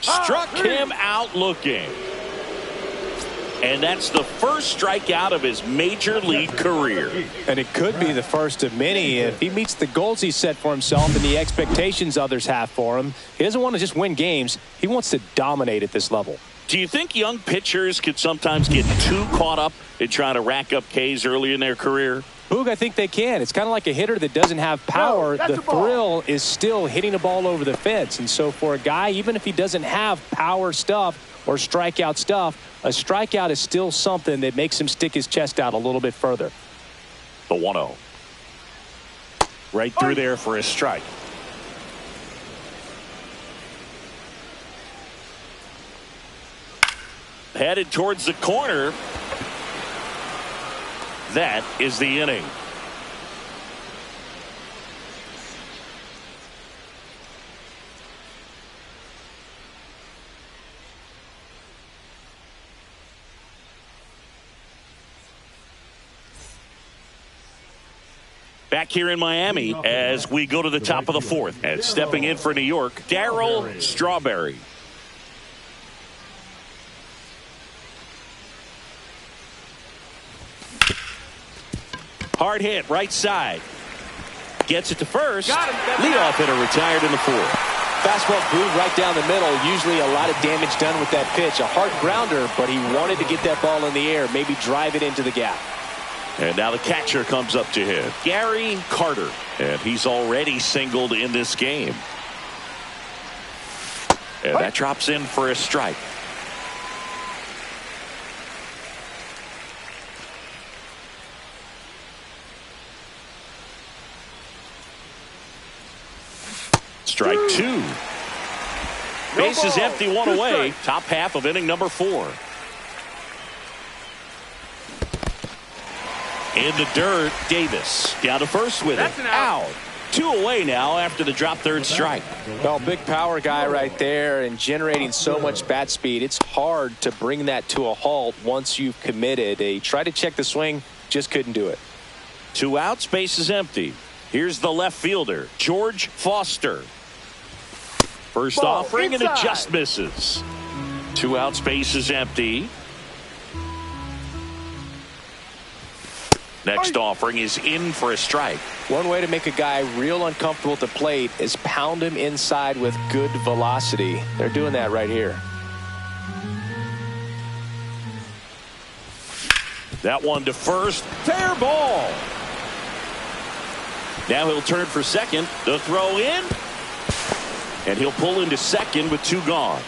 Struck him out looking. And that's the first strikeout of his major league career. And it could be the first of many if he meets the goals he set for himself and the expectations others have for him. He doesn't want to just win games. He wants to dominate at this level. Do you think young pitchers could sometimes get too caught up in trying to rack up Ks early in their career? Boog, I think they can. It's kind of like a hitter that doesn't have power. The thrill is still hitting a ball over the fence. And so for a guy, even if he doesn't have power stuff or strikeout stuff, a strikeout is still something that makes him stick his chest out a little bit further. The 1-0. Right through there for a strike. Headed towards the corner. That is the inning. Back here in Miami as we go to the top of the fourth. And stepping in for New York, Darryl Strawberry. Hard hit, right side. Gets it to first. Leadoff hitter retired in the fourth. Fastball groove right down the middle. Usually a lot of damage done with that pitch. A hard grounder, but he wanted to get that ball in the air, maybe drive it into the gap. And now the catcher comes up to him, Gary Carter. And he's already singled in this game. And that drops in for a strike. Strike two. Base is empty, one away. Top half of inning number 4. In the dirt, Davis down to first with it. Out. 2 away now after the drop third strike. Well, big power guy right there and generating so much bat speed. It's hard to bring that to a halt once you've committed. They tried to check the swing, just couldn't do it. 2 outs, base is empty. Here's the left fielder, George Foster. First offering and it just misses. 2 outs, base is empty. Next offering is in for a strike. One way to make a guy real uncomfortable at the plate is pound him inside with good velocity. They're doing that right here. That one to first. Fair ball. Now he'll turn for second. The throw in. And he'll pull into second with 2 gone.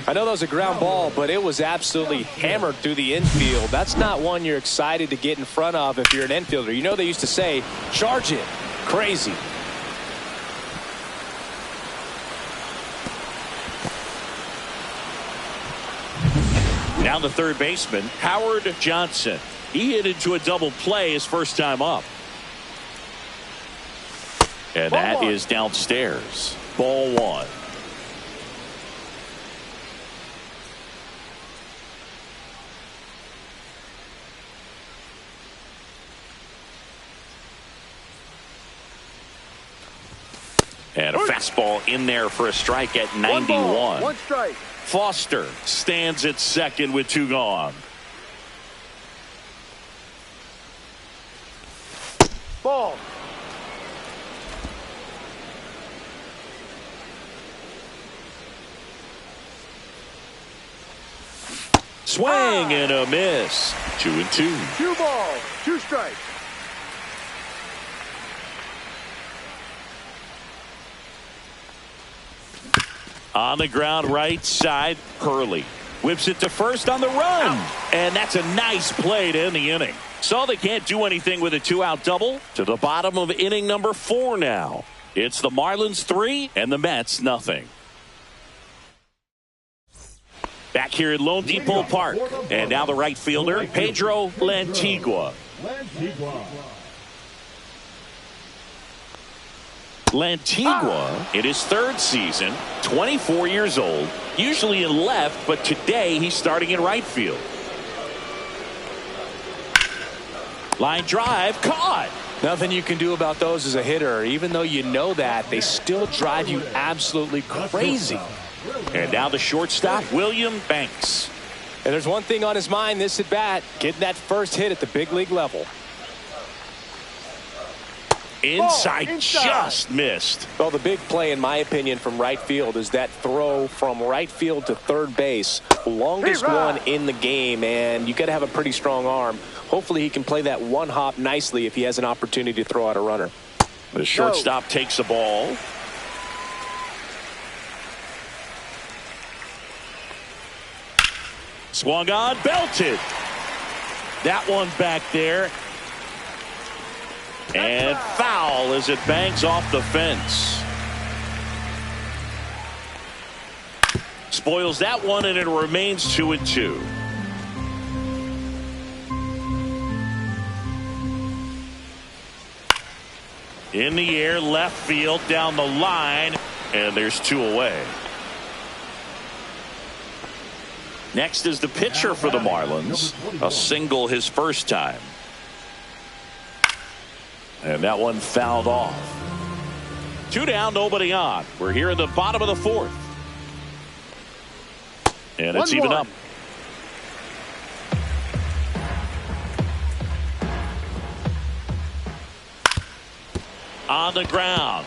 I know that was a ground ball, but it was absolutely hammered through the infield. That's not one you're excited to get in front of if you're an infielder. You know they used to say, charge it. Crazy. Now the third baseman, Howard Johnson. He hit into a double play his first time up. And that is downstairs. Ball 1. And a fastball in there for a strike at 91. 1 strike. Foster stands at second with 2 gone. Ball. Swing and a miss. 2-2. 2 balls, 2 strikes. On the ground, right side, Hurley whips it to first on the run. And that's a nice play to end the inning. So they can't do anything with a 2-out double. To the bottom of inning number 4 now. It's the Marlins 3 and the Mets nothing. Back here at Lone Depot Park. And now the right fielder, Pedro Lantigua. Lantigua, in his 3rd season, 24 years old, usually in left, but today he's starting in right field. Line drive, caught. Nothing you can do about those as a hitter. Even though you know that, they still drive you absolutely crazy. And now the shortstop, William Banks. And there's one thing on his mind this at bat, getting that first hit at the big league level. Inside, just missed. Well, the big play, in my opinion, from right field is that throw from right field to third base. Longest one in the game, and you got to have a pretty strong arm. Hopefully he can play that one hop nicely if he has an opportunity to throw out a runner. The shortstop takes the ball. Swung on, belted. That one back there. And foul as it bangs off the fence. Spoils that one, and it remains 2-2. In the air, left field, down the line, and there's 2 away. Next is the pitcher for the Marlins. A single his first time. And that one fouled off. 2 down, nobody on. We're here in the bottom of the 4th. And it's even up. On the ground.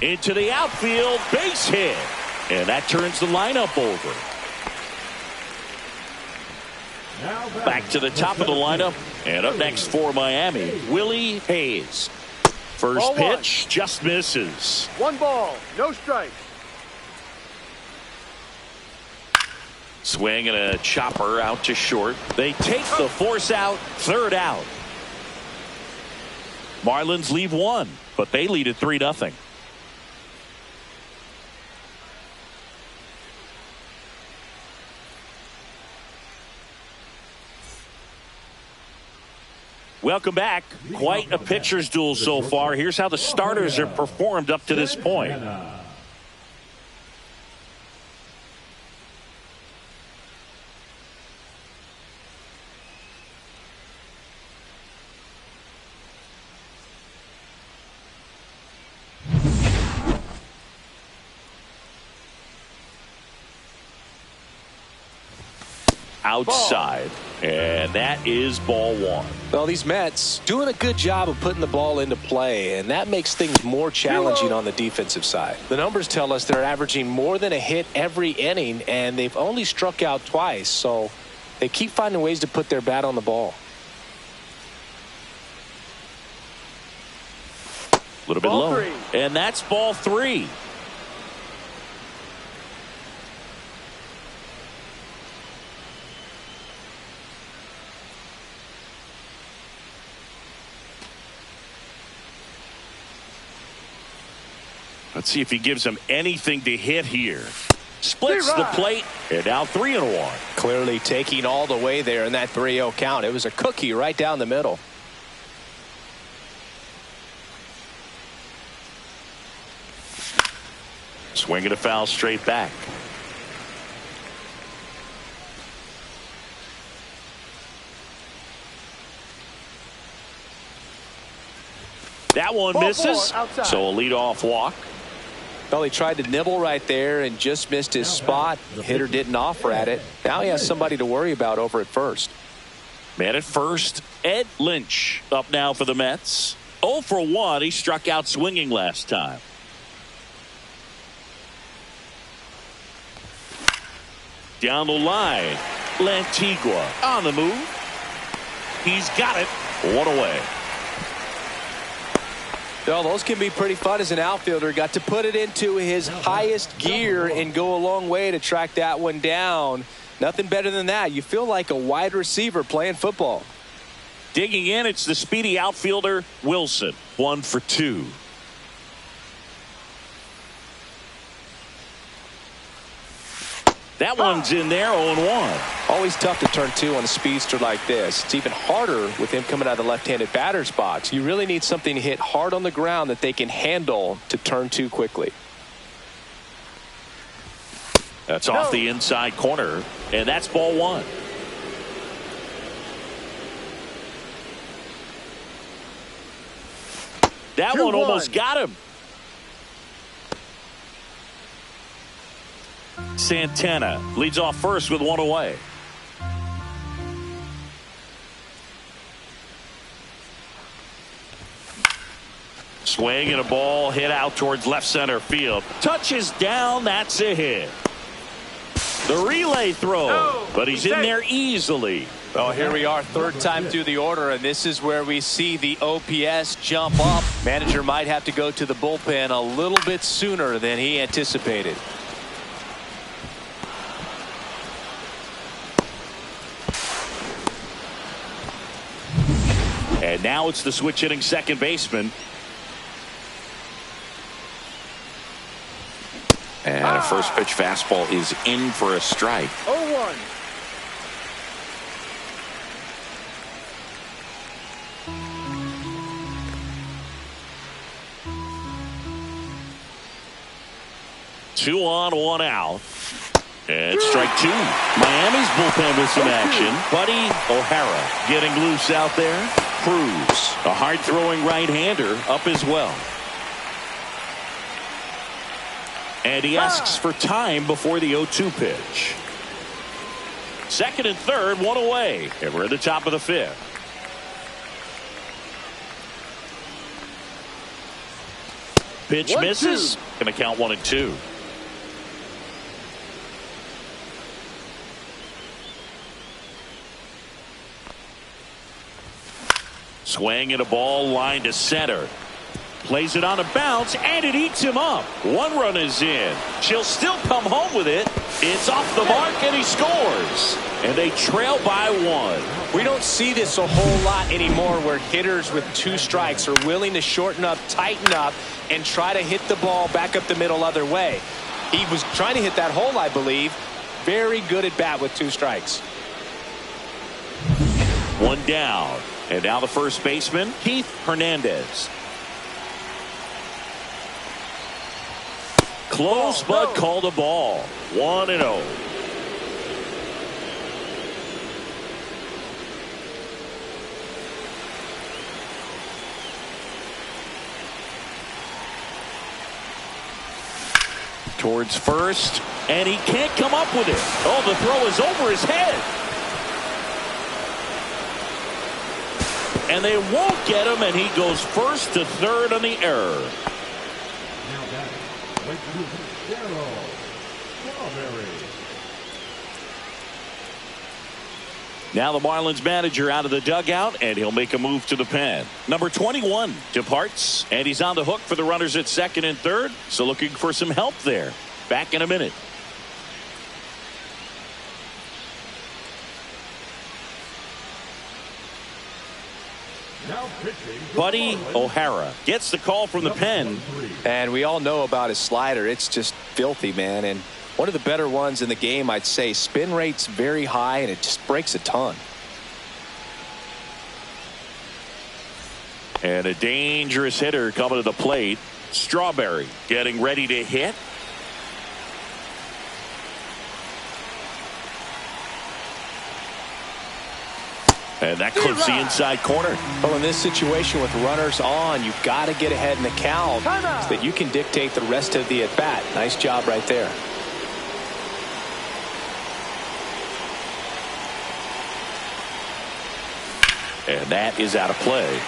Into the outfield. Base hit. And that turns the lineup over. Back to the top of the lineup. And up next for Miami, Willie Hayes. First pitch just misses. 1 ball, no strike. Swing and a chopper out to short. They take the force out. 3rd out. Marlins leave 1, but they lead at 3-0. Welcome back. Quite a pitcher's duel so far. Here's how the starters have performed up to this point. Outside. And that is ball 1. Well, these Mets doing a good job of putting the ball into play, and that makes things more challenging on the defensive side. The numbers tell us they're averaging more than a hit every inning, and they've only struck out twice, so they keep finding ways to put their bat on the ball. A little bit low. And that's ball 3. Let's see if he gives him anything to hit here. Splits the plate, and now 3-1. Clearly taking all the way there in that 3-0 count. It was a cookie right down the middle. Swinging a foul straight back. That one misses, so a leadoff walk. Well, he tried to nibble right there and just missed his spot. The hitter didn't offer at it. Now he has somebody to worry about over at first. Man at first, Ed Lynch up now for the Mets. 0 for 1. He struck out swinging last time. Down the line, Lantigua on the move. He's got it. 1 away. Well, those can be pretty fun as an outfielder. Got to put it into his highest gear and go a long way to track that one down. Nothing better than that. You feel like a wide receiver playing football. Digging in, it's the speedy outfielder, Wilson. 1 for 2. That one's in there, 0-1. Always tough to turn 2 on a speedster like this. It's even harder with him coming out of the left-handed batter's box. You really need something to hit hard on the ground that they can handle to turn 2 quickly. That's off the inside corner, and that's ball one. That one almost got him. Santana leads off first with one away. Swing and a ball hit out towards left center field. Touches down. That's a hit. The relay throw, but he's in there easily. Well, here we are, third time through the order, and this is where we see the OPS jump up. Manager might have to go to the bullpen a little bit sooner than he anticipated. And now it's the switch hitting second baseman. And a first pitch fastball is in for a strike. 0-1. Two on, one out. And strike two. Miami's bullpen with some action. Buddy O'Hara getting loose out there. Cruz, a hard-throwing right-hander, up as well. And he asks for time before the 0-2 pitch. Second and third, one away. And we're at the top of the fifth. Pitch misses. Going to count 1-2. Swing and a ball line to center. Plays it on a bounce, and it eats him up. One run is in. She'll still come home with it. It's off the mark, and he scores. And they trail by one. We don't see this a whole lot anymore where hitters with two strikes are willing to shorten up, tighten up, and try to hit the ball back up the middle other way. He was trying to hit that hole, I believe. Very good at bat with two strikes. One down. And now the first baseman, Keith Hernandez. Close, but called a ball. 1-0. Towards first, and he can't come up with it. Oh, the throw is over his head. And they won't get him, and he goes first to third on the error. Now batting, right fielder, Strawberry. Now the Marlins manager out of the dugout, and he'll make a move to the pen. Number 21 departs, and he's on the hook for the runners at second and third, so looking for some help there. Back in a minute. Buddy O'Hara gets the call from the pen. And we all know about his slider. It's just filthy, man. And one of the better ones in the game, I'd say. Spin rate's very high, and it just breaks a ton. And a dangerous hitter coming to the plate. Strawberry getting ready to hit. And that clips the inside corner. Well, in this situation with runners on, you've got to get ahead in the count so that you can dictate the rest of the at-bat. Nice job right there. And that is out of play.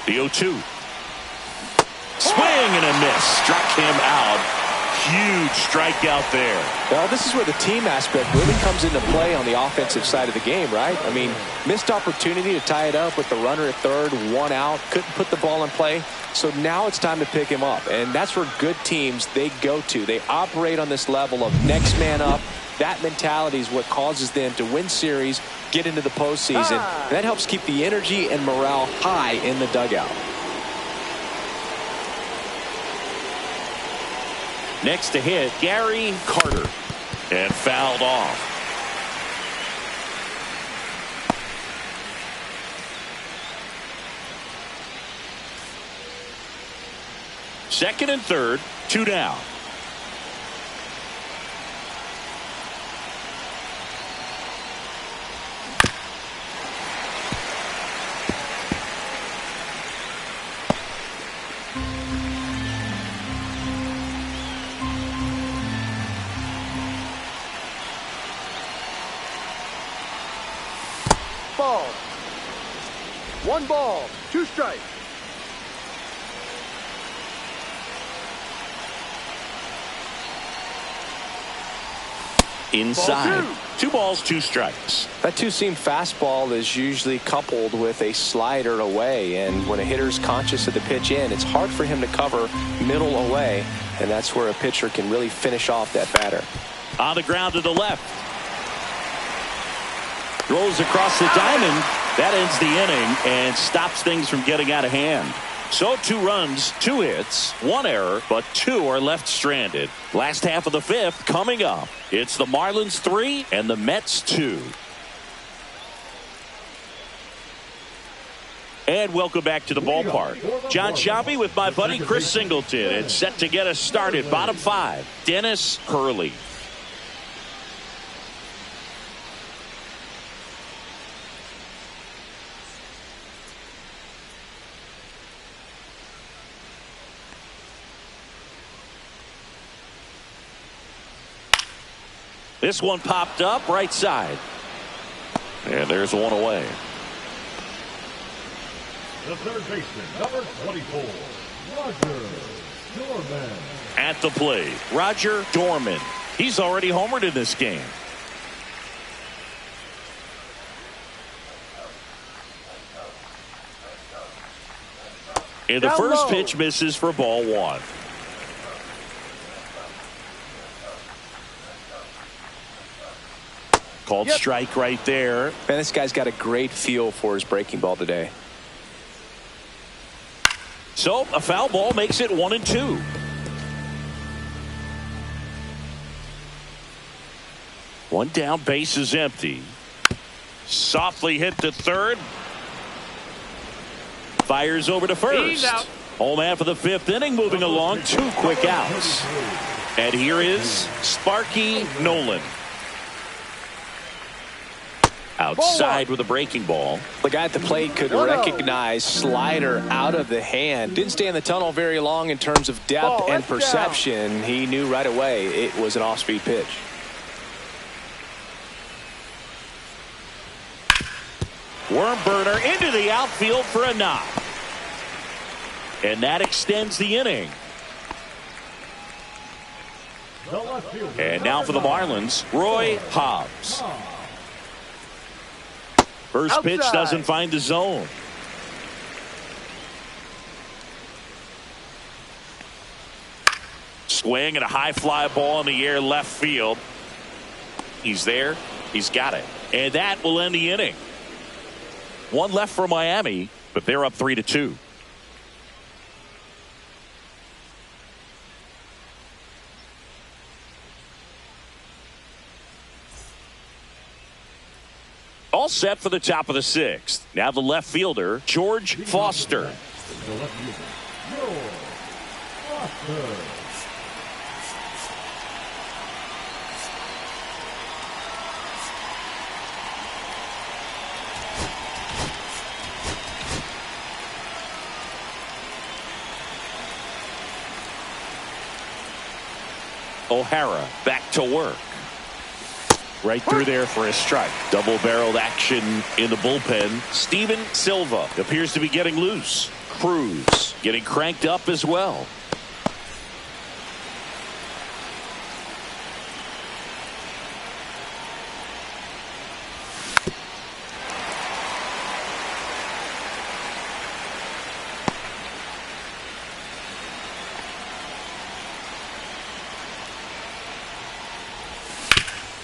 The 0-2. Swing and a miss. Struck him out. Huge strikeout there. Well, this is where the team aspect really comes into play on the offensive side of the game, right? I mean, missed opportunity to tie it up with the runner at third, one out, couldn't put the ball in play. So now it's time to pick him up. And that's where good teams, they go to. They operate on this level of next man up. That mentality is what causes them to win series, get into the postseason. And that helps keep the energy and morale high in the dugout. Next to hit, Gary Carter. And fouled off. Second and third, 2 down. Ball. 1 ball, 2 strikes. Inside. 2 balls, 2 strikes. That two-seam fastball is usually coupled with a slider away, and when a hitter's conscious of the pitch in, it's hard for him to cover middle away, and that's where a pitcher can really finish off that batter. On the ground to the left. Throws across the diamond. That ends the inning and stops things from getting out of hand. So 2 runs, 2 hits, 1 error, but 2 are left stranded. Last half of the 5th coming up. It's the Marlins 3 and the Mets 2. And welcome back to the ballpark. John Sciambi with my buddy Chris Singleton. It's set to get us started. Bottom 5, Dennis Hurley. This one popped up right side. And there's one away. The third baseman, number 24, Roger Dorman. At the plate, Roger Dorman. He's already homered in this game. And the first pitch misses for ball 1. Called strike right there. Man, this guy's got a great feel for his breaking ball today. So a foul ball makes it 1-2. One down, base is empty. Softly hit to third. Fires over to first. Home half of the 5th inning, moving along. 2 quick outs. And here is Sparky Nolan. Outside with a breaking ball. The guy at the plate could recognize slider out of the hand. Didn't stay in the tunnel very long in terms of depth and perception. He knew right away it was an off-speed pitch. Worm burner into the outfield for a knock. And that extends the inning. And now for the Marlins, Roy Hobbs. First pitch doesn't find the zone. Swing and a high fly ball in the air left field. He's there. He's got it. And that will end the inning. 1 left for Miami, but they're up 3-2. All set for the top of the 6th. Now the left fielder, George Foster. The left fielder, George Foster. O'Hara back to work. Right through there for a strike. Double-barreled action in the bullpen. Steven Silva appears to be getting loose. Cruz getting cranked up as well.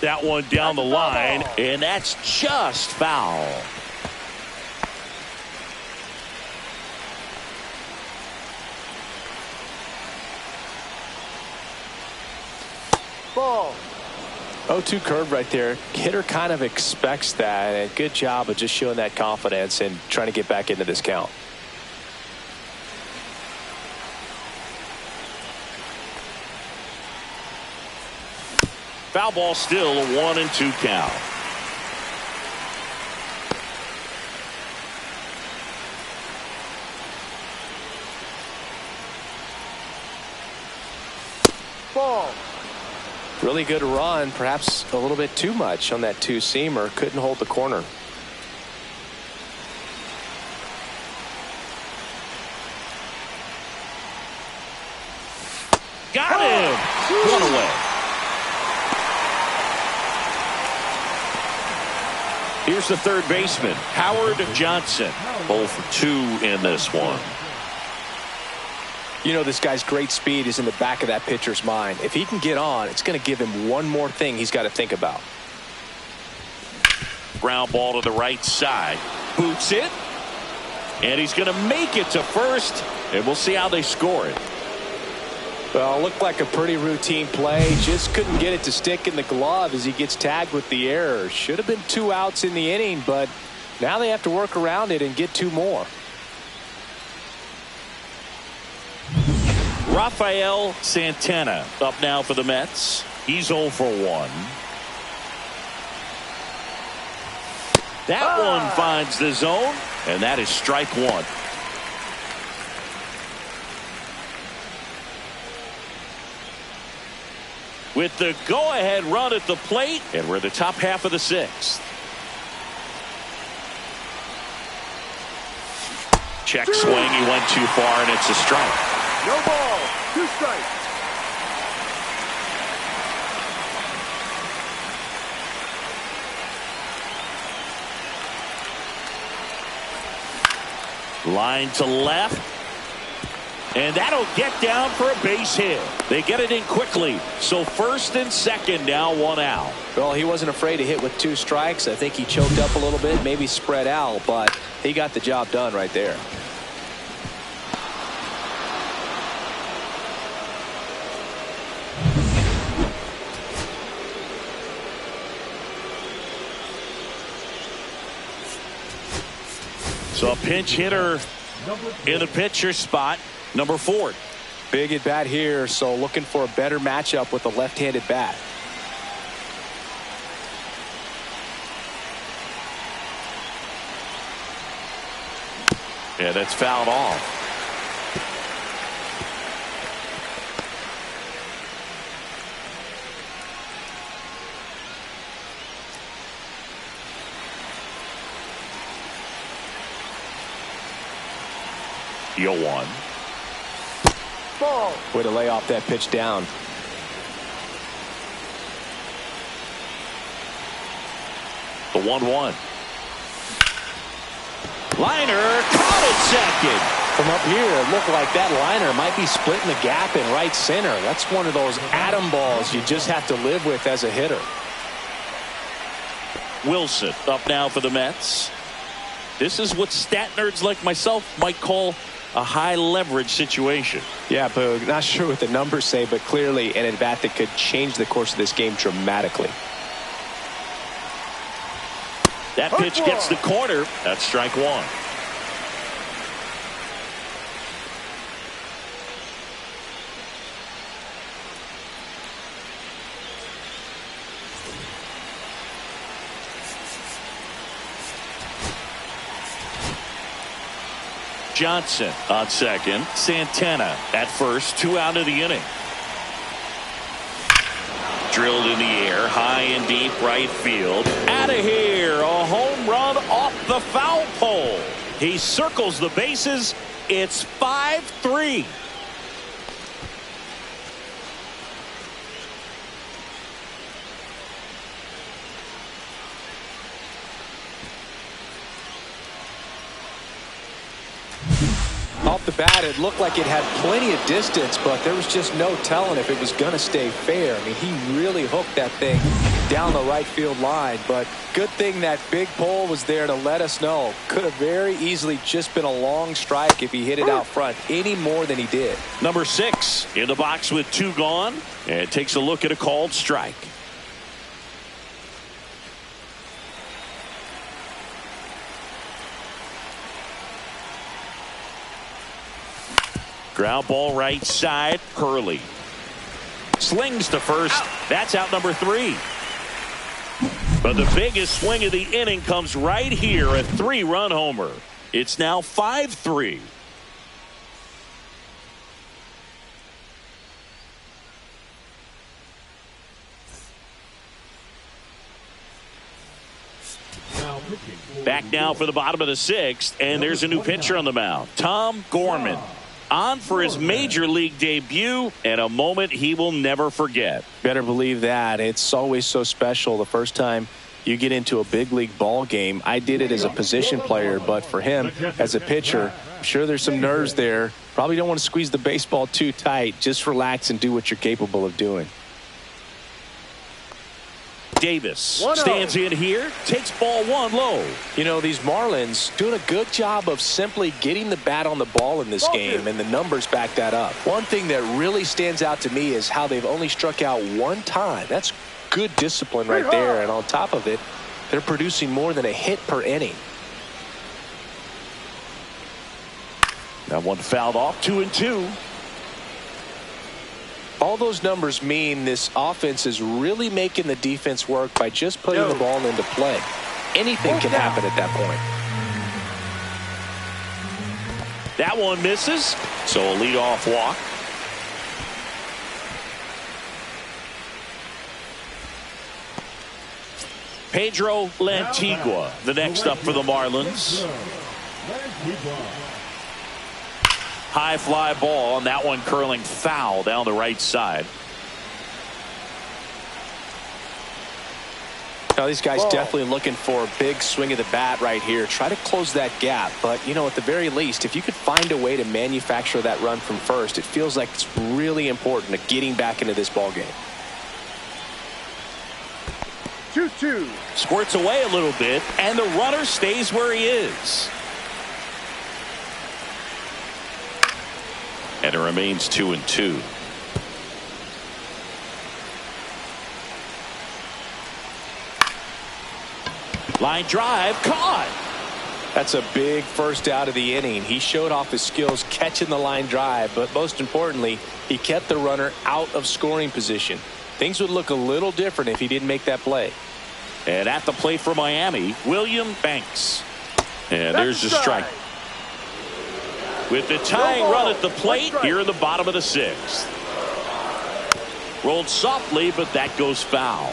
That one down the line, and that's just foul. Ball. 0-2 curve right there. Hitter kind of expects that, and good job of just showing that confidence and trying to get back into this count. Foul ball, still a 1-2 count. Ball. Really good run, perhaps a little bit too much on that two-seamer. Couldn't hold the corner. Got him! One away. Here's the third baseman, Howard Johnson. 0 for 2 in this one. You know, this guy's great speed is in the back of that pitcher's mind. If he can get on, it's going to give him one more thing he's got to think about. Ground ball to the right side. Boots it. And he's going to make it to first. And we'll see how they score it. Well, looked like a pretty routine play. Just couldn't get it to stick in the glove as he gets tagged with the error. Should have been 2 outs in the inning, but now they have to work around it and get 2 more. Rafael Santana up now for the Mets. He's 0 for 1. That one finds the zone, and that is strike 1. With the go-ahead run at the plate, and we're the top half of the 6th. Check swing, he went too far, and it's a strike. No ball. 2 strikes. Line to left. And that'll get down for a base hit. They get it in quickly. So first and second, now 1 out. Well, he wasn't afraid to hit with 2 strikes. I think he choked up a little bit, maybe spread out, but he got the job done right there. So a pinch hitter in the pitcher spot, number 4. Big at bat here, so looking for a better matchup with a left-handed bat. Yeah, that's fouled off. The 0-1. Ball. Way to lay off that pitch down. The 1-1. Liner caught at second. From up here, it looked like that liner might be splitting the gap in right center. That's one of those atom balls you just have to live with as a hitter. Wilson up now for the Mets. This is what stat nerds like myself might call a high leverage situation. Yeah, Boog, not sure what the numbers say, but clearly an at-bat that could change the course of this game dramatically. That pitch gets the corner. That's strike 1. Johnson on second. Santana at first. 2 out of the inning. Drilled in the air, high and deep right field. Out of here, a home run off the foul pole. He circles the bases. It's 5-3. Off the bat, it looked like it had plenty of distance, but there was just no telling if it was going to stay fair. I mean, he really hooked that thing down the right field line, but good thing that big pole was there to let us know. Could have very easily just been a long strike if he hit it out front any more than he did. Number 6 in the box with 2 gone, and takes a look at a called strike. Ground ball right side. Hurley Slings to first. That's out number 3. But the biggest swing of the inning comes right here, a 3-run homer. It's now 5-3. Back now for the bottom of the 6th, and there's a new pitcher on the mound, Tom Gorman. On for his major league debut, and a moment he will never forget. Better believe that. It's always so special the first time you get into a big league ball game. I did it as a position player, but for him as a pitcher, I'm sure there's some nerves there. Probably don't want to squeeze the baseball too tight. Just relax and do what you're capable of doing. Davis stands in here, takes ball 1 low. You know, these Marlins doing a good job of simply getting the bat on the ball in this game, and the numbers back that up. One thing that really stands out to me is how they've only struck out 1 time. That's good discipline right there, and on top of it, they're producing more than a hit per inning. That one fouled off, 2-2. All those numbers mean this offense is really making the defense work by just putting the ball into play. Anything can happen at that point. That one misses, so a leadoff walk. Pedro Lantigua, the next up for the Marlins. High fly ball, and that one curling foul down the right side. Now these guys definitely looking for a big swing of the bat right here. Try to close that gap, but you know, at the very least, if you could find a way to manufacture that run from first, it feels like it's really important to getting back into this ball game. 2-2. Squirts away a little bit, and the runner stays where he is. And it remains 2-2. Line drive, caught. That's a big first out of the inning. He showed off his skills catching the line drive, but most importantly, he kept the runner out of scoring position. Things would look a little different if he didn't make that play. And at the plate for Miami, William Banks. And there's the strike. With the tying run at the plate here in the bottom of the 6th. Rolled softly, but that goes foul.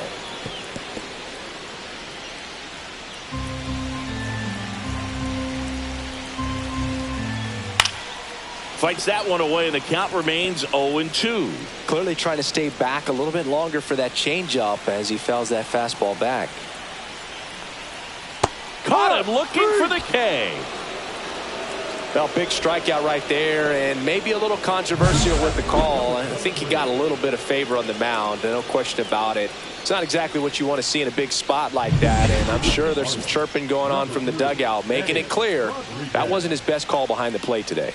Fights that one away, and the count remains 0-2. Clearly trying to stay back a little bit longer for that changeup as he fouls that fastball back. Caught him looking for the K. Well, big strikeout right there, and maybe a little controversial with the call. I think he got a little bit of favor on the mound, no question about it. It's not exactly what you want to see in a big spot like that, and I'm sure there's some chirping going on from the dugout, making it clear that wasn't his best call behind the plate today.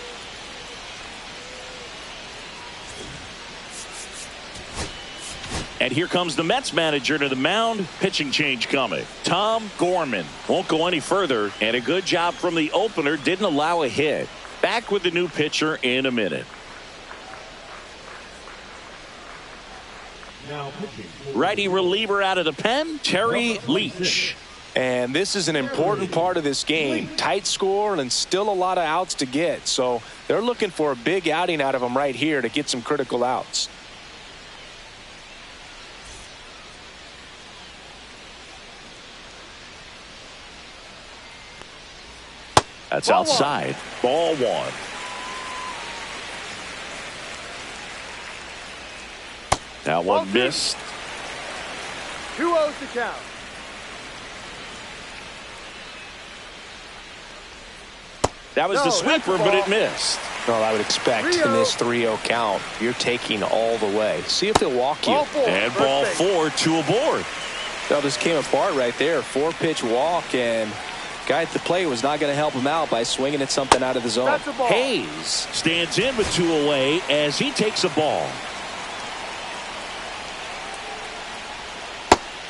And here comes the Mets manager to the mound. Pitching change coming. Tom Gorman won't go any further, and a good job from the opener. Didn't allow a hit. Back with the new pitcher in a minute. Righty reliever out of the pen, Terry Leach. And this is an important part of this game. Tight score and still a lot of outs to get. So they're looking for a big outing out of him right here to get some critical outs. That's outside. Ball 1. That one missed. 2-0 to count. That was the sweeper, but it missed. Well, I would expect in this 3-0 count, you're taking all the way. See if they'll walk you. And ball 4, 2 aboard. Well, this came apart right there. 4-pitch walk, and guy at the plate was not going to help him out by swinging at something out of the zone. Hayes stands in with 2 away as he takes a ball.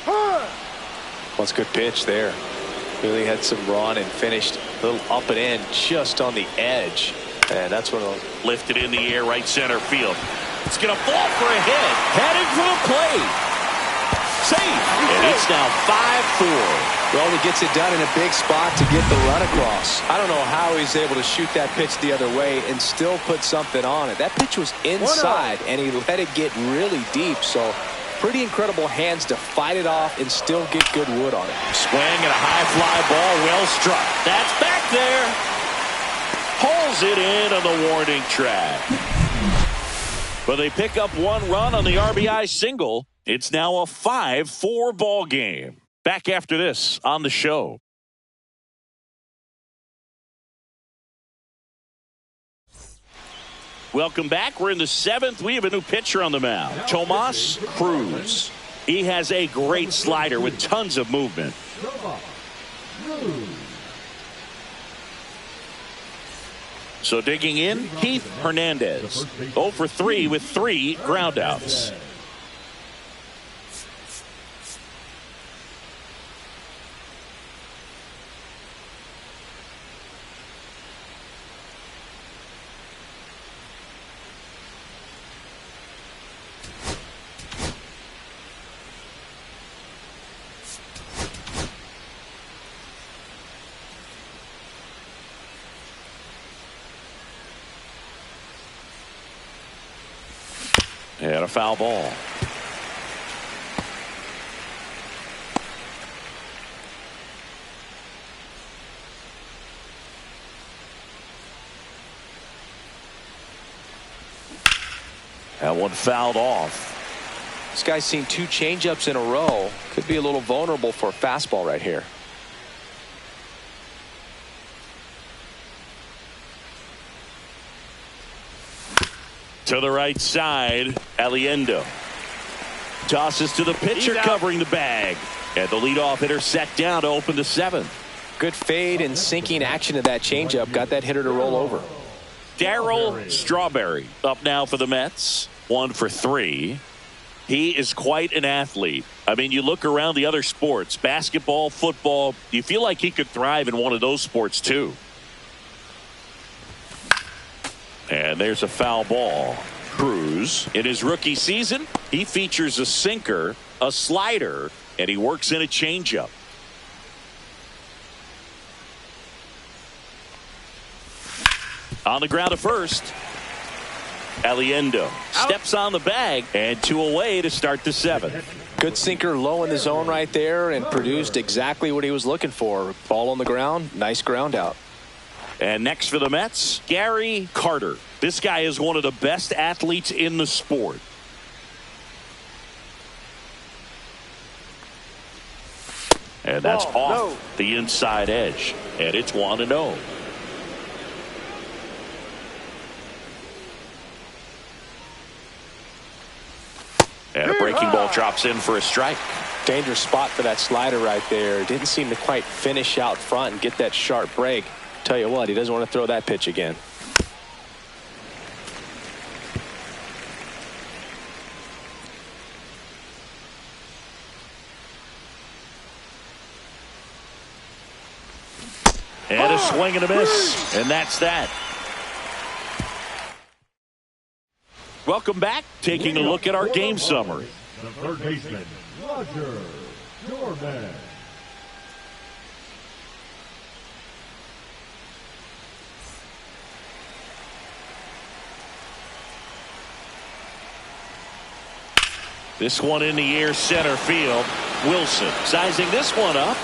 Well, it's a good pitch there. Really had some run and finished a little up and in just on the edge. And that's one of those. Lifted in the air, right center field. It's going to fall for a hit. Heading for the plate. Safe. And it's now 5-4. Well, he gets it done in a big spot to get the run across. I don't know how he's able to shoot that pitch the other way and still put something on it. That pitch was inside, and he let it get really deep. So pretty incredible hands to fight it off and still get good wood on it. Swing and a high fly ball, well struck. That's back there. Pulls it in on the warning track. But they pick up one run on the RBI single. It's now a 5-4 ball game. Back after this on the show. Welcome back. We're in the 7th. We have a new pitcher on the mound, Tomas Cruz. He has a great slider with tons of movement. So digging in, Keith Hernandez. 0 for 3 with 3 groundouts. And a foul ball. That one fouled off. This guy's seen 2 changeups in a row. Could be a little vulnerable for a fastball right here. To the right side, Aliendo tosses to the pitcher covering the bag. And the leadoff hitter set down to open the 7th. Good fade and sinking action of that changeup. Got that hitter to roll over. Darryl Strawberry up now for the Mets. 1 for 3. He is quite an athlete. I mean, you look around the other sports, basketball, football, you feel like he could thrive in one of those sports too. And there's a foul ball. Cruz, in his rookie season, he features a sinker, a slider, and he works in a changeup. On the ground to first, Aliendo steps on the bag, and 2 away to start the 7th. Good sinker low in the zone right there and produced exactly what he was looking for. Ball on the ground, nice ground out. And next for the Mets, Gary Carter. This guy is one of the best athletes in the sport. And that's off the inside edge. And it's 1-0. And a breaking ball drops in for a strike. Dangerous spot for that slider right there. Didn't seem to quite finish out front and get that sharp break. Tell you what, he doesn't want to throw that pitch again. And a swing and a miss. And that's that. Welcome back. Taking a look at our game summary. The third baseman, Roger Dorman. This one in the air, center field. Wilson sizing this one up.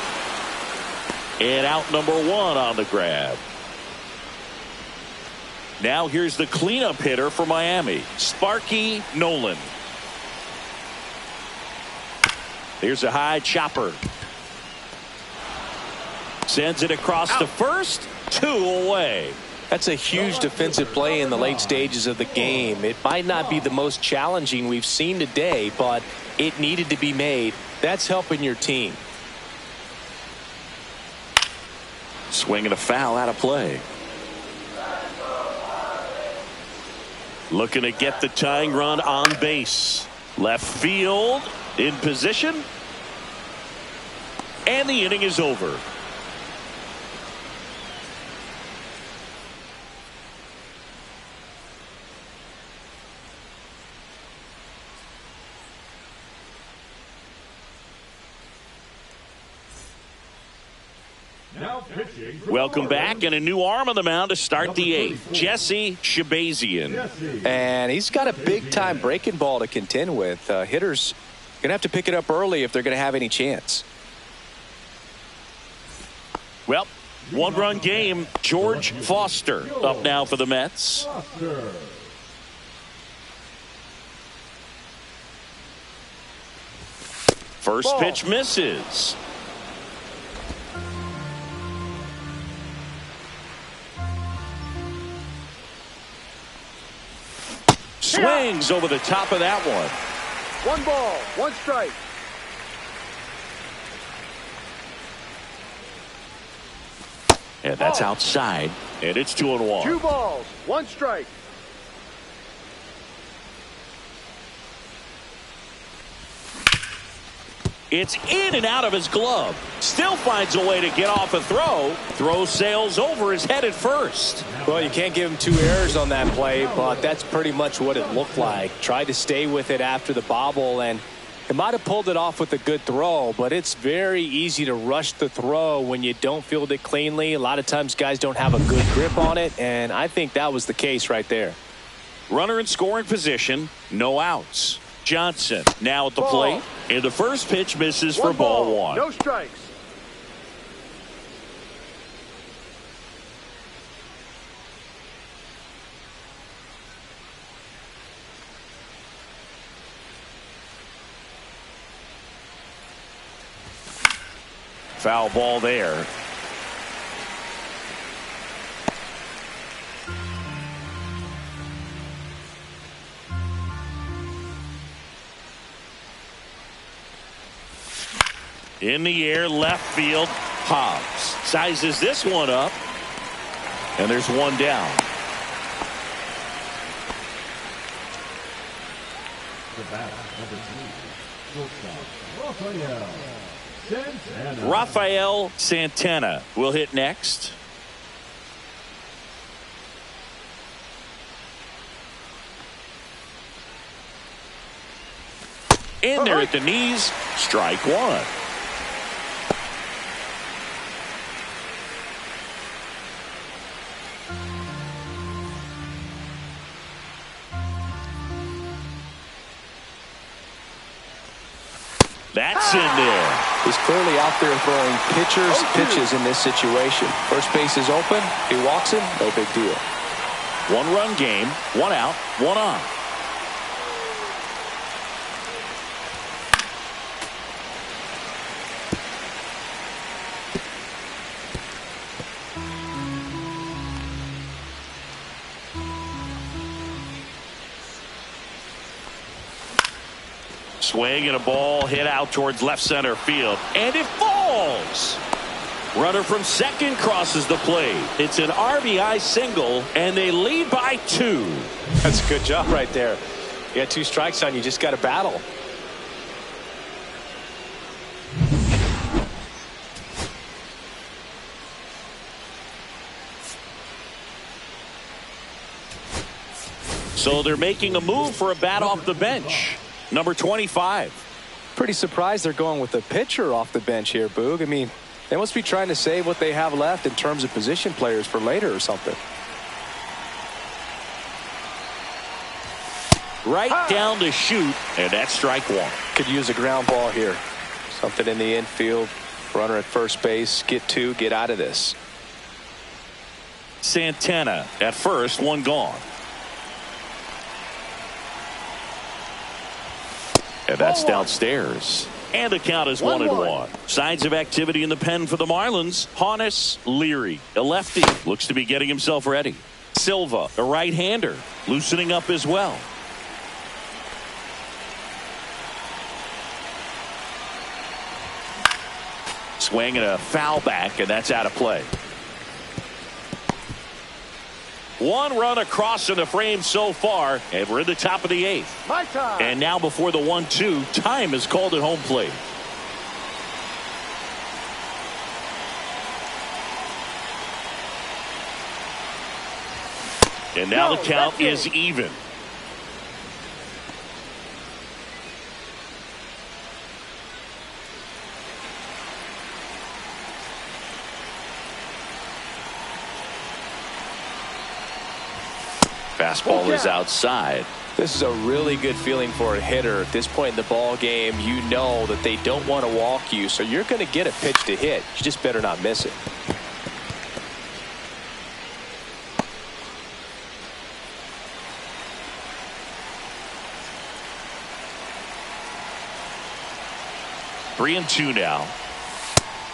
And out number 1 on the grab. Now here's the cleanup hitter for Miami, Sparky Nolan. Here's a high chopper. Sends it across to first. 2 away. That's a huge defensive play in the late stages of the game. It might not be the most challenging we've seen today, but it needed to be made. That's helping your team. Swing and a foul out of play. Looking to get the tying run on base. Left field in position. And the inning is over. Now pitching for Welcome the back, and a new arm on the mound to start the eighth. Jesse Shabazian. Jesse. And he's got a big-time breaking ball to contend with. Hitters going to have to pick it up early if they're going to have any chance. Well, one-run game. George Foster up now for the Mets. Foster. First Ball. pitch misses. Swings over the top of that one. 1 ball, 1 strike. And that's outside. And it's 2-1. 2 balls, 1 strike. It's in and out of his glove. Still finds a way to get off a throw. Throw sails over his head at first. Well, you can't give him 2 errors on that play, but that's pretty much what it looked like. Tried to stay with it after the bobble, and it might have pulled it off with a good throw, but it's very easy to rush the throw when you don't field it cleanly. A lot of times guys don't have a good grip on it, and I think that was the case right there. Runner in scoring position, no outs. Johnson now at the Ball. plate, and the first pitch misses for 1 ball ball, 1. no strikes. Foul ball there. In the air, left field. Hobbs sizes this one up, and there's one down. The bat, number 2. Shortstop, Rafael Santana. Rafael Santana will hit next. In there at the knees, strike 1. That's in there. He's clearly out there throwing pitches in this situation. First base is open. He walks him. No big deal. 1-run game, 1 out, 1 on. Swing and a ball hit out towards left center field, and it falls. Runner from second crosses the plate. It's an RBI single, and they lead by 2. That's a good job right there. You got 2 strikes on you. Just got to battle. So they're making a move for a bat off the bench. Number 25. Pretty surprised they're going with a pitcher off the bench here, Boog. I mean, they must be trying to save what they have left in terms of position players for later or something. Right down to shoot, and that's strike 1. Could use a ground ball here. Something in the infield. Runner at first base. Get 2. Get out of this. Santana at first, 1 gone. And that's downstairs. And the count is 1-1. Signs of activity in the pen for the Marlins. Honus Leary, a lefty, looks to be getting himself ready. Silva, a right-hander, loosening up as well. Swing and a foul back, and that's out of play. 1 run across in the frame so far, and we're in the top of the 8th. My time. And now before the 1-2, time is called at home plate. And now the count is even. Fastball is outside. This is a really good feeling for a hitter. At this point in the ball game, you know that they don't want to walk you, so you're going to get a pitch to hit. You just better not miss it. Three and two now.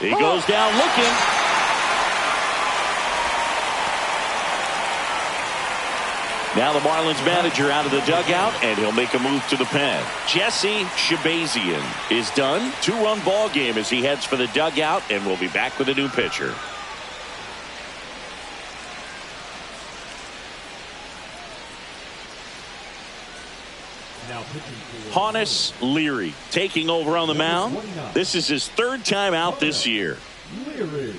He goes down looking. Now the Marlins manager out of the dugout, and he'll make a move to the pen. Jesse Shabazian is done. 2-run ball game as he heads for the dugout, and we'll be back with a new pitcher. Honus Leary taking over on the mound. This is his third time out this year. Leary.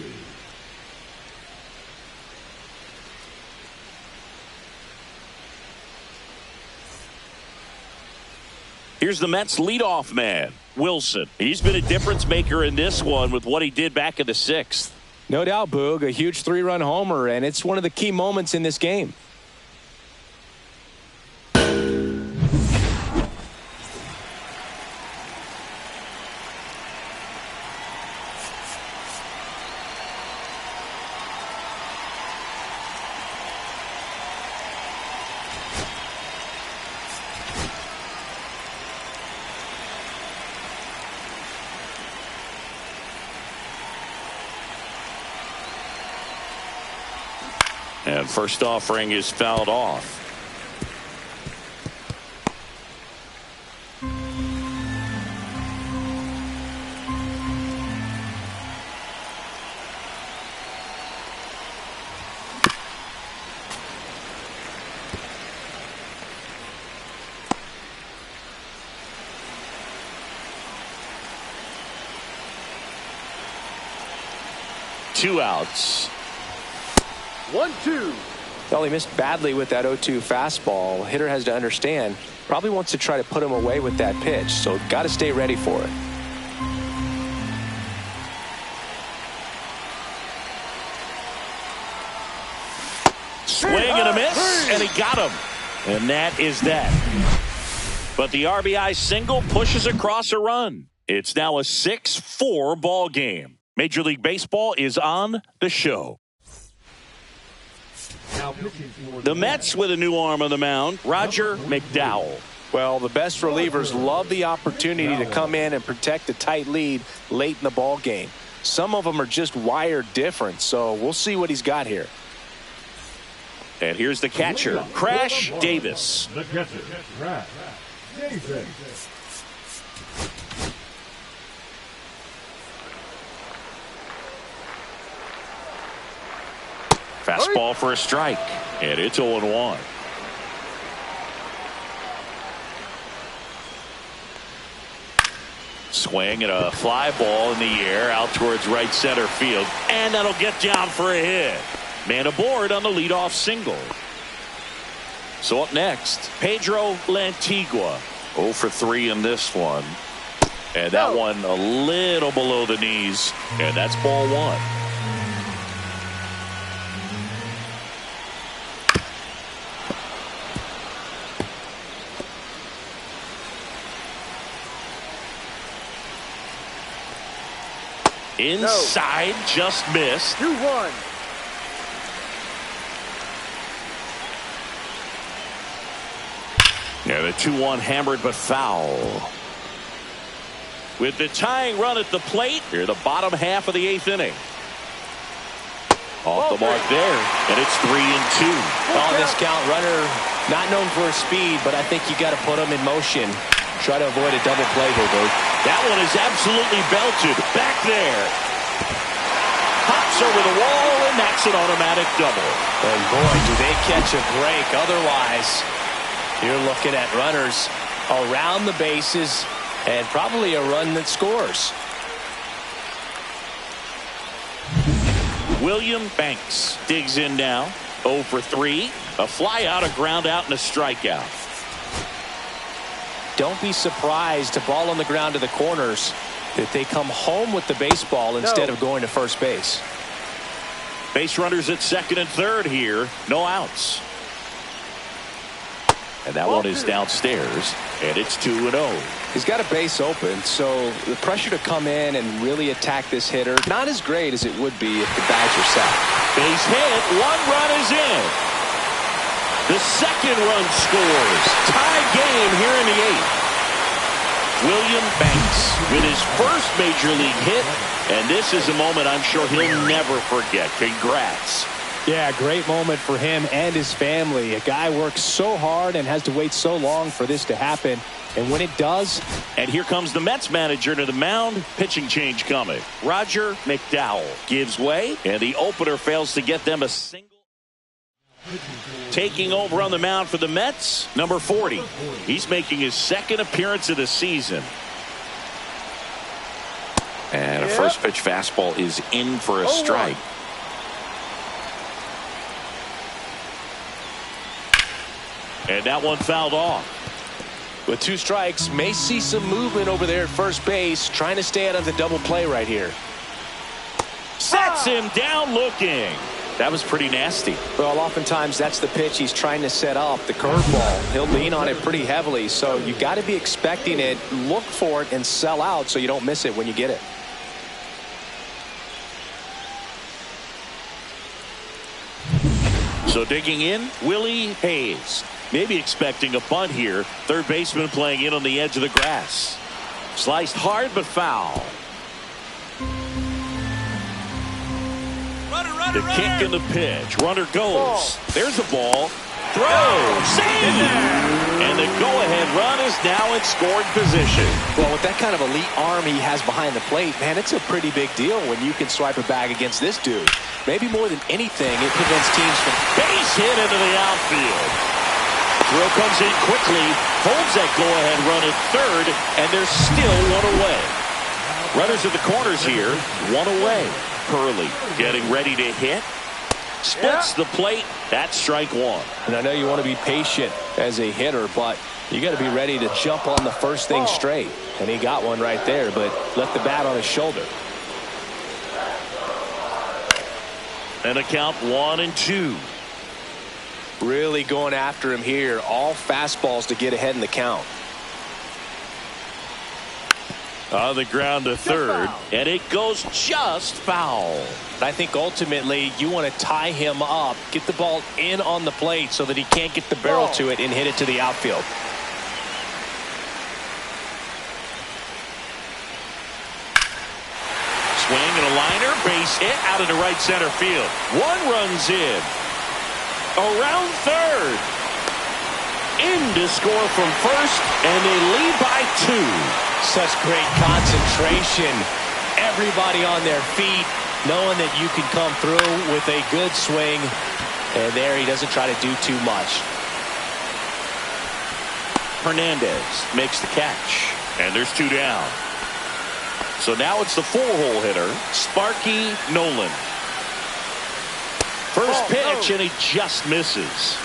Here's the Mets leadoff man, Wilson. He's been a difference maker in this one with what he did back in the 6th. No doubt, Boog, a huge 3-run homer, and it's one of the key moments in this game. And first offering is fouled off. Two outs. 1-2. Well, he missed badly with that 0-2 fastball. Hitter has to understand, probably wants to try to put him away with that pitch, so got to stay ready for it. Swing and a miss, and he got him. And that is that. But the RBI single pushes across a run. It's now a 6-4 ball game. Major League Baseball is on the show. The Mets with a new arm on the mound, Roger McDowell. Well, the best relievers love the opportunity to come in and protect a tight lead late in the ball game. Some of them are just wired different, so we'll see what he's got here. And here's the catcher, Crash Davis. The catcher, Crash Davis. Fastball for a strike, and it's 0-1. Swing and a fly ball in the air out towards right center field, and that'll get down for a hit. Man aboard on the leadoff single. So up next, Pedro Lantigua, 0 for 3 in this one, and that one a little below the knees, and that's ball one. Inside, just missed. 2-1. Yeah, the 2-1 hammered but foul. With the tying run at the plate, here the bottom half of the 8th inning. Off the mark there, and it's 3-2. On this count, runner not known for his speed, but I think you got to put him in motion. Try to avoid a double play here, Dave. That one is absolutely belted. Back there. Hops over the wall, and that's an automatic double. And boy, do they catch a break. Otherwise, you're looking at runners around the bases and probably a run that scores. William Banks digs in now. 0 for 3. A fly out, a ground out, and a strikeout. Don't be surprised to ball on the ground to the corners that they come home with the baseball instead of going to first base. Base runners at second and third here. No outs. And that one is downstairs, and it's 2-0. He's got a base open, so the pressure to come in and really attack this hitter, not as great as it would be if the bags are set. Base hit, 1 run is in. The second run scores. Tie game here in the 8th. William Banks with his first major league hit, and this is a moment I'm sure he'll never forget. Congrats. Yeah, great moment for him and his family. A guy works so hard and has to wait so long for this to happen. And when it does. And here comes the Mets manager to the mound. Pitching change coming. Roger McDowell gives way, and the opener fails to get them a single. Taking over on the mound for the Mets, number 40. He's making his second appearance of the season. And a first pitch fastball is in for a strike. And that one fouled off. With 2 strikes, may see some movement over there at first base, trying to stay out of the double play right here. Sets him down looking. That was pretty nasty. Well, oftentimes that's the pitch he's trying to set up, the curveball. He'll lean on it pretty heavily, so you got to be expecting it, look for it, and sell out so you don't miss it when you get it. So digging in, Willie Hayes. Maybe expecting a bunt here. Third baseman playing in on the edge of the grass. Sliced hard but foul. The kick and the pitch. Runner goes. There's the ball. Throw. Save. And the go-ahead run is now in scoring position. Well, with that kind of elite arm he has behind the plate, man, it's a pretty big deal when you can swipe a bag against this dude. Maybe more than anything, it prevents teams from... Base hit into the outfield. Throw comes in quickly, holds that go-ahead run at third, and there's still 1 away. Runners at the corners here, 1 away. Hurley getting ready to hit. Splits the plate. That's strike 1. And I know you want to be patient as a hitter, but you got to be ready to jump on the first thing straight. And he got one right there, but left the bat on his shoulder. And a count 1-2. Really going after him here. All fastballs to get ahead in the count. On the ground to third, and it goes just foul. I think ultimately you want to tie him up, get the ball in on the plate so that he can't get the barrel to it and hit it to the outfield. Swing and a liner, base hit out into right center field. 1 runs in. Around third. In to score from first, and they lead by 2. Such great concentration. Everybody on their feet, knowing that you can come through with a good swing. And there he doesn't try to do too much. Hernandez makes the catch, and there's 2 down. So now it's the 4-hole hitter, Sparky Nolan. First pitch, and he just misses.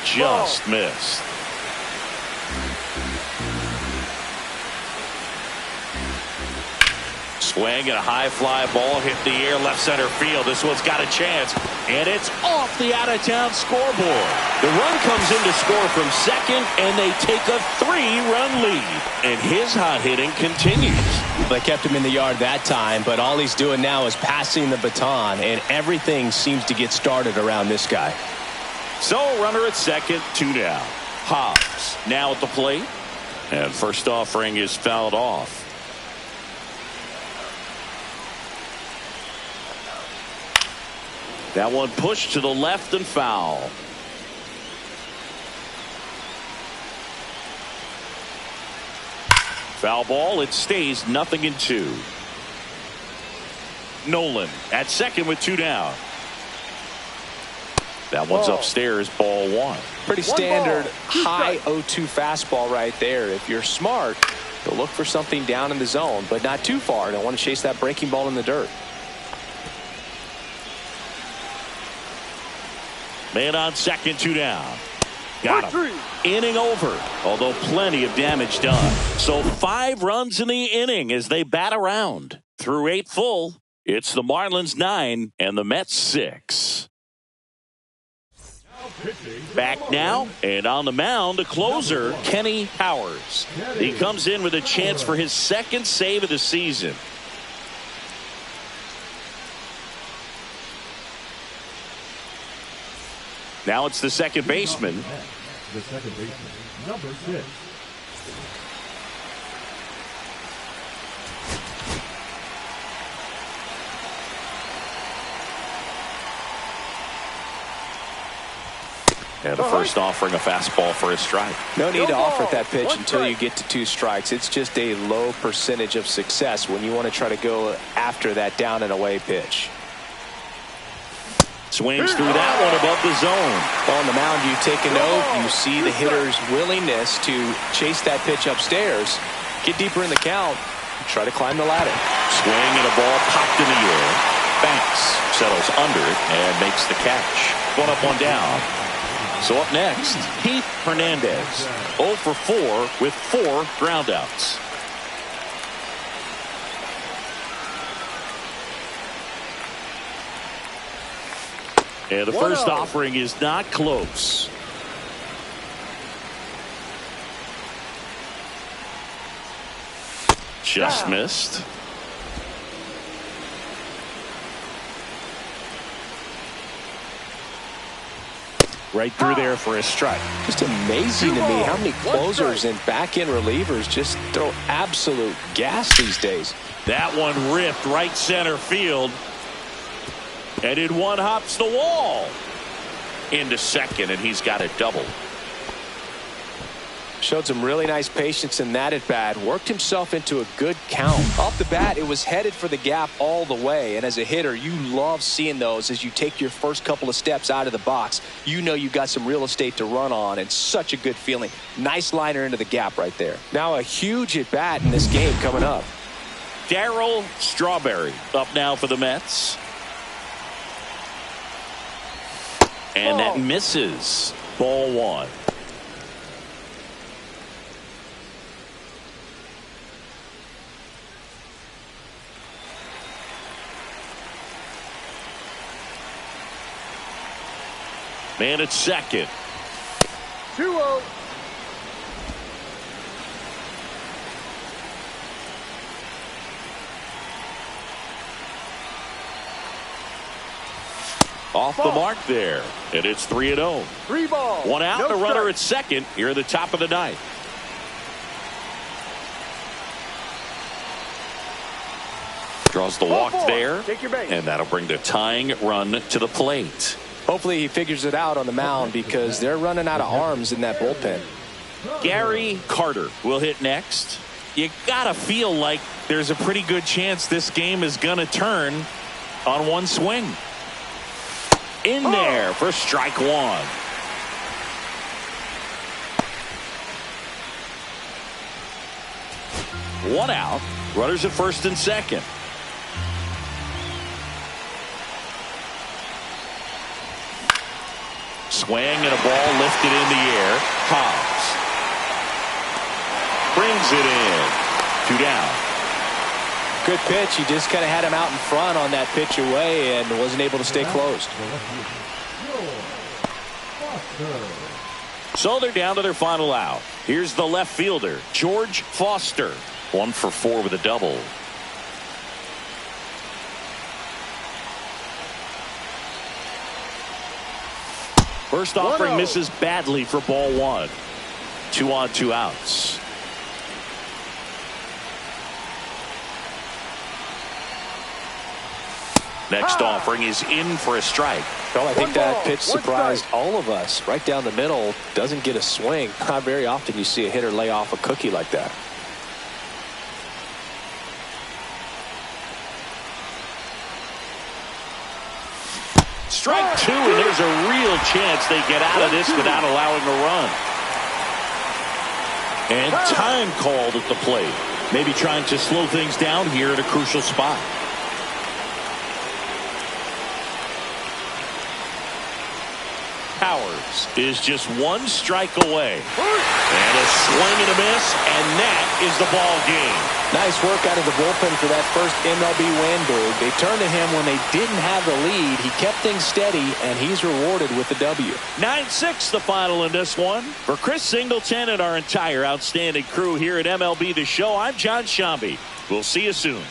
Just missed. Swing and a high fly ball hit the air left center field. This one's got a chance, and it's off the out-of-town scoreboard. The run comes in to score from second, and they take a 3-run lead. And his hot hitting continues. They kept him in the yard that time, but all he's doing now is passing the baton, and everything seems to get started around this guy. So runner at second, 2 down. Hobbs now at the plate, and first offering is fouled off. That one pushed to the left and foul. Foul ball. It stays 0-2. Nolan at second with 2 down. That one's upstairs, ball 1. Pretty standard high 0-2 fastball right there. If you're smart, you'll look for something down in the zone, but not too far. Don't want to chase that breaking ball in the dirt. Man on second, 2 down. Got him. Inning over, although plenty of damage done. So 5 runs in the inning as they bat around. Through 8 full, it's the Marlins 9 and the Mets 6. Back now, and on the mound, the closer, Kenny Powers. He comes in with a chance for his second save of the season. Now it's the second baseman. The second baseman, number 6. And the first offering a fastball for a strike. No need to offer that pitch until you get to 2 strikes. It's just a low percentage of success when you want to try to go after that down and away pitch. Swings through that one above the zone. On the mound, you take a note. You see the hitter's willingness to chase that pitch upstairs, get deeper in the count, try to climb the ladder. Swing and a ball popped in the air. Banks settles under it and makes the catch. 1 up, 1 down. So up next, Pete Hernandez, 0 for 4 with 4 groundouts. And the first offering is not close. Just missed. Right through there for a strike. Just amazing to me how many closers and back-end relievers just throw absolute gas these days. That one ripped right center field. And in one hops the wall. Into second, and he's got a double. Showed some really nice patience in that at bat. Worked himself into a good count. Off the bat, it was headed for the gap all the way. And as a hitter, you love seeing those as you take your first couple of steps out of the box. You know you got some real estate to run on, and such a good feeling. Nice liner into the gap right there. Now a huge at bat in this game coming up. Darryl Strawberry up now for the Mets. And that misses. Ball 1. Man at second. 2-0. Off the mark there. And it's 3-0. 3 balls. 1 out, no the runner strike. at second here at the top of the ninth. Draws the walk there. Take your base. And that'll bring the tying run to the plate. Hopefully he figures it out on the mound because they're running out of arms in that bullpen. Gary Carter will hit next. You gotta feel like there's a pretty good chance this game is gonna turn on one swing. In there for strike 1. One out. Runners at first and second. Swing and a ball lifted in the air. Hobbs brings it in. 2 down. Good pitch. He just kind of had him out in front on that pitch away and wasn't able to stay closed. So they're down to their final out. Here's the left fielder, George Foster. 1 for 4 with a double. First offering misses badly for ball 1. 2 on, 2 outs. Next offering is in for a strike. Well, I think that pitch surprised all of us. Right down the middle, doesn't get a swing. Not very often you see a hitter lay off a cookie like that. Strike 2, and there's a real chance they get out of this without allowing a run. And time called at the plate. Maybe trying to slow things down here at a crucial spot. Powers is just 1 strike away. And a swing and a miss, and that is the ball game. Nice work out of the bullpen for that first MLB win, Boog. They turned to him when they didn't have the lead. He kept things steady, and he's rewarded with the W. 9-6 the final in this one. For Chris Singleton and our entire outstanding crew here at MLB The Show, I'm John Shambi. We'll see you soon.